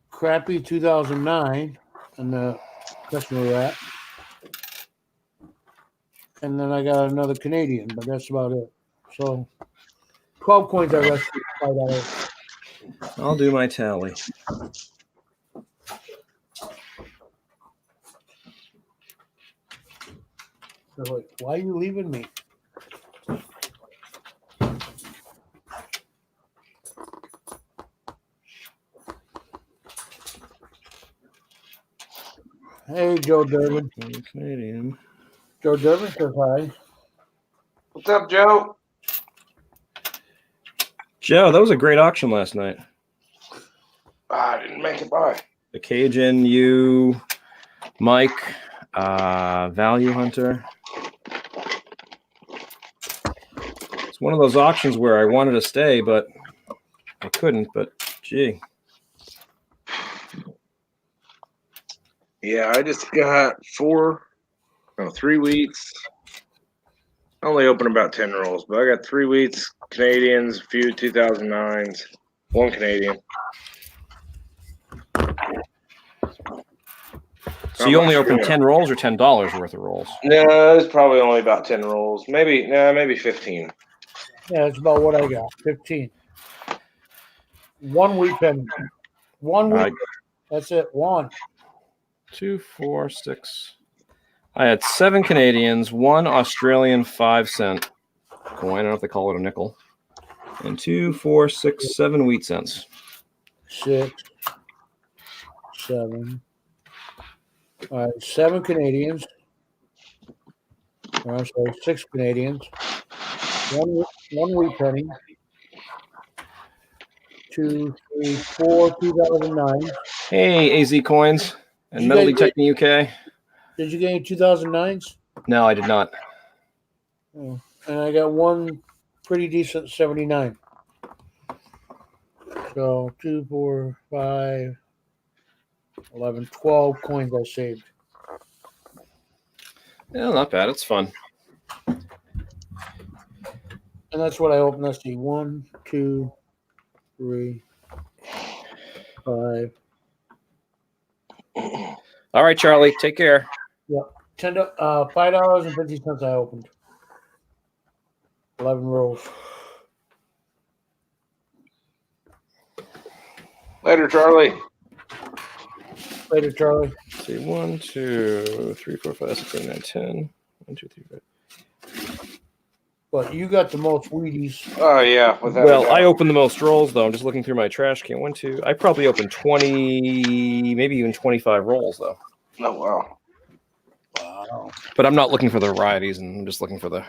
crappy 2009 and the customer wrap. And then I got another Canadian, but that's about it. So 12 coins I rescued $5. I'll do my tally. They're like, why are you leaving me? Hey, Joe Durbin. Canadian. Joe Durbin says hi. What's up, Joe? Joe, that was a great auction last night. I didn't make it by. The Cajun, you, Mike, Value Hunter. It's one of those auctions where I wanted to stay, but I couldn't. But gee, Yeah, I just got 3 weeks. I only opened about 10 rolls, but I got 3 weeks Canadians, a few 2009s, 1 Canadian. so you only opened 10 rolls or $10 worth of rolls? No, it's probably only about 10 rolls. Maybe 15. Yeah, that's about what I got. 15. 1 week and 1 week. That's it. 1. 2, 4, 6. I had 7 Canadians, 1 Australian 5-cent coin. I don't know if they call it a nickel. And 2, 4, 6, 7 wheat cents. 6, 7. All right, 7 Canadians. I'm sorry, 6 Canadians. 1 wheat penny. 2, 3, 4 2009. Hey, AZ Coins and You Metal guys Detecting UK. Did you get any 2009s? No, I did not. Oh, and I got 1 pretty decent 79. So 2, 4, 5, 11, 12 coins I saved. Yeah, not bad. It's fun. And that's what I opened. Let's see. 1, 2, 3, 5. All right, Charlie. Take care. $5.50 I opened. 11 rolls. Later, Charlie. Later, Charlie. Let's see, 1, 2, 3, 4, 5, 6, 7, 8, 10. 1, 2, 3, 5. But you got the most Wheaties. Oh, yeah. Well, I opened the most rolls, though. I'm just looking through my trash can. 1, 2. I probably opened 20, maybe even 25 rolls, though. Oh, wow. Wow. But I'm not looking for the varieties, and I'm just looking for the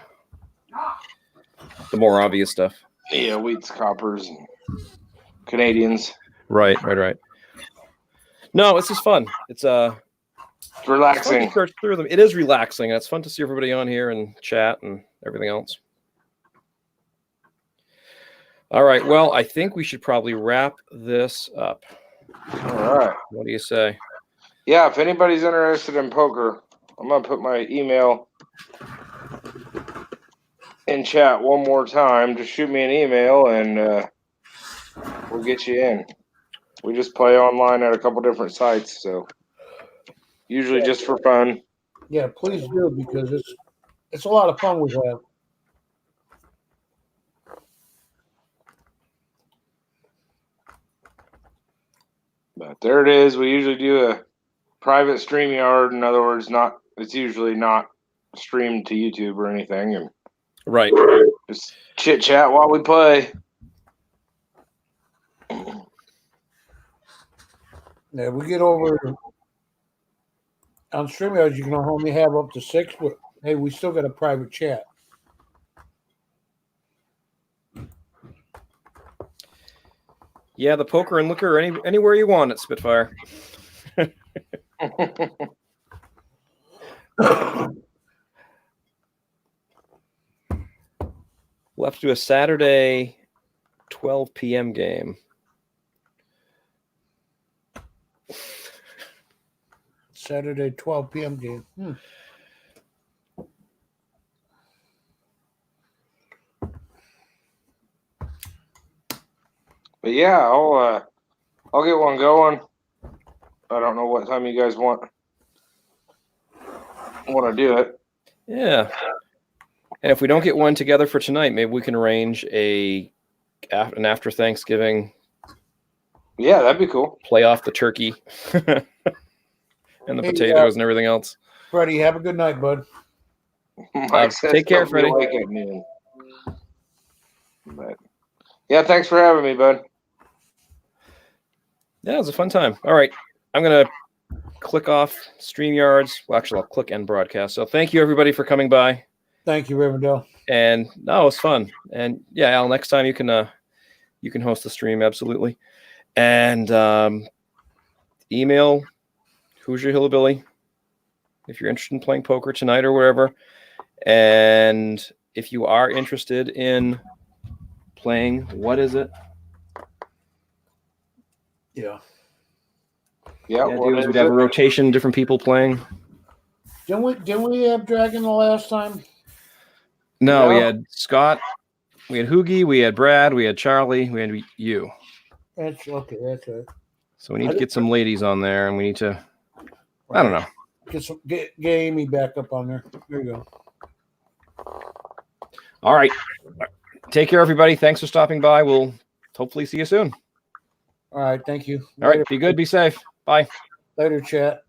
more obvious stuff. Yeah, wheats, coppers, and Canadians. Right. No, it's just fun. It's It's fun relaxing. to search through them. It is relaxing, and it's fun to see everybody on here and chat and everything else. All right. Well, I think we should probably wrap this up. All right. What do you say? Yeah, if anybody's interested in poker, I'm going to put my email in chat one more time. Just shoot me an email, and we'll get you in. We just play online at a couple different sites, so usually just for fun. Yeah, please do, because it's a lot of fun we have. But there it is. We usually do a private StreamYard. In other words, it's usually not streamed to YouTube or anything, and Right. just chit chat while we play. Yeah, we get over on StreamYard, you can only have up to 6, but hey, we still got a private chat. Yeah, the poker and liquor anywhere you want it, Spitfire. We'll have to do a Saturday 12 p.m. game. Saturday 12 p.m. game. But yeah, I'll get one going. I don't know what time you guys want to do it. Yeah. And if we don't get one together for tonight, maybe we can arrange an after Thanksgiving. Yeah, that'd be cool. Play off the turkey and the potatoes and everything else. Freddie, have a good night, bud. Mike says take care, he'll be Freddie. awake at noon. But yeah, thanks for having me, bud. Yeah, it was a fun time. All right. I'm going to click off StreamYards. Well, actually, I'll click end broadcast. So thank you, everybody, for coming by. Thank you, Rivendell. And no, it was fun. And yeah, Al, next time you can host the stream. Absolutely. And email Hoosier Hillbilly if you're interested in playing poker tonight or wherever. And if you are interested in playing, what is it? Yeah. Yeah, Yeah, what dude, is we'd have a it? rotation, different people playing. Didn't we have Dragon the last time? No, we No. had Scott, we had Hoogie, we had Brad, we had Charlie, we had you. That's okay. That's it. So we need to get some ladies on there, and we need to, I don't know. Get Amy back up on there. There you go. All right. Take care, everybody. Thanks for stopping by. We'll hopefully see you soon. All right. Thank you. All right. Be good. Be safe. Bye. Later, chat.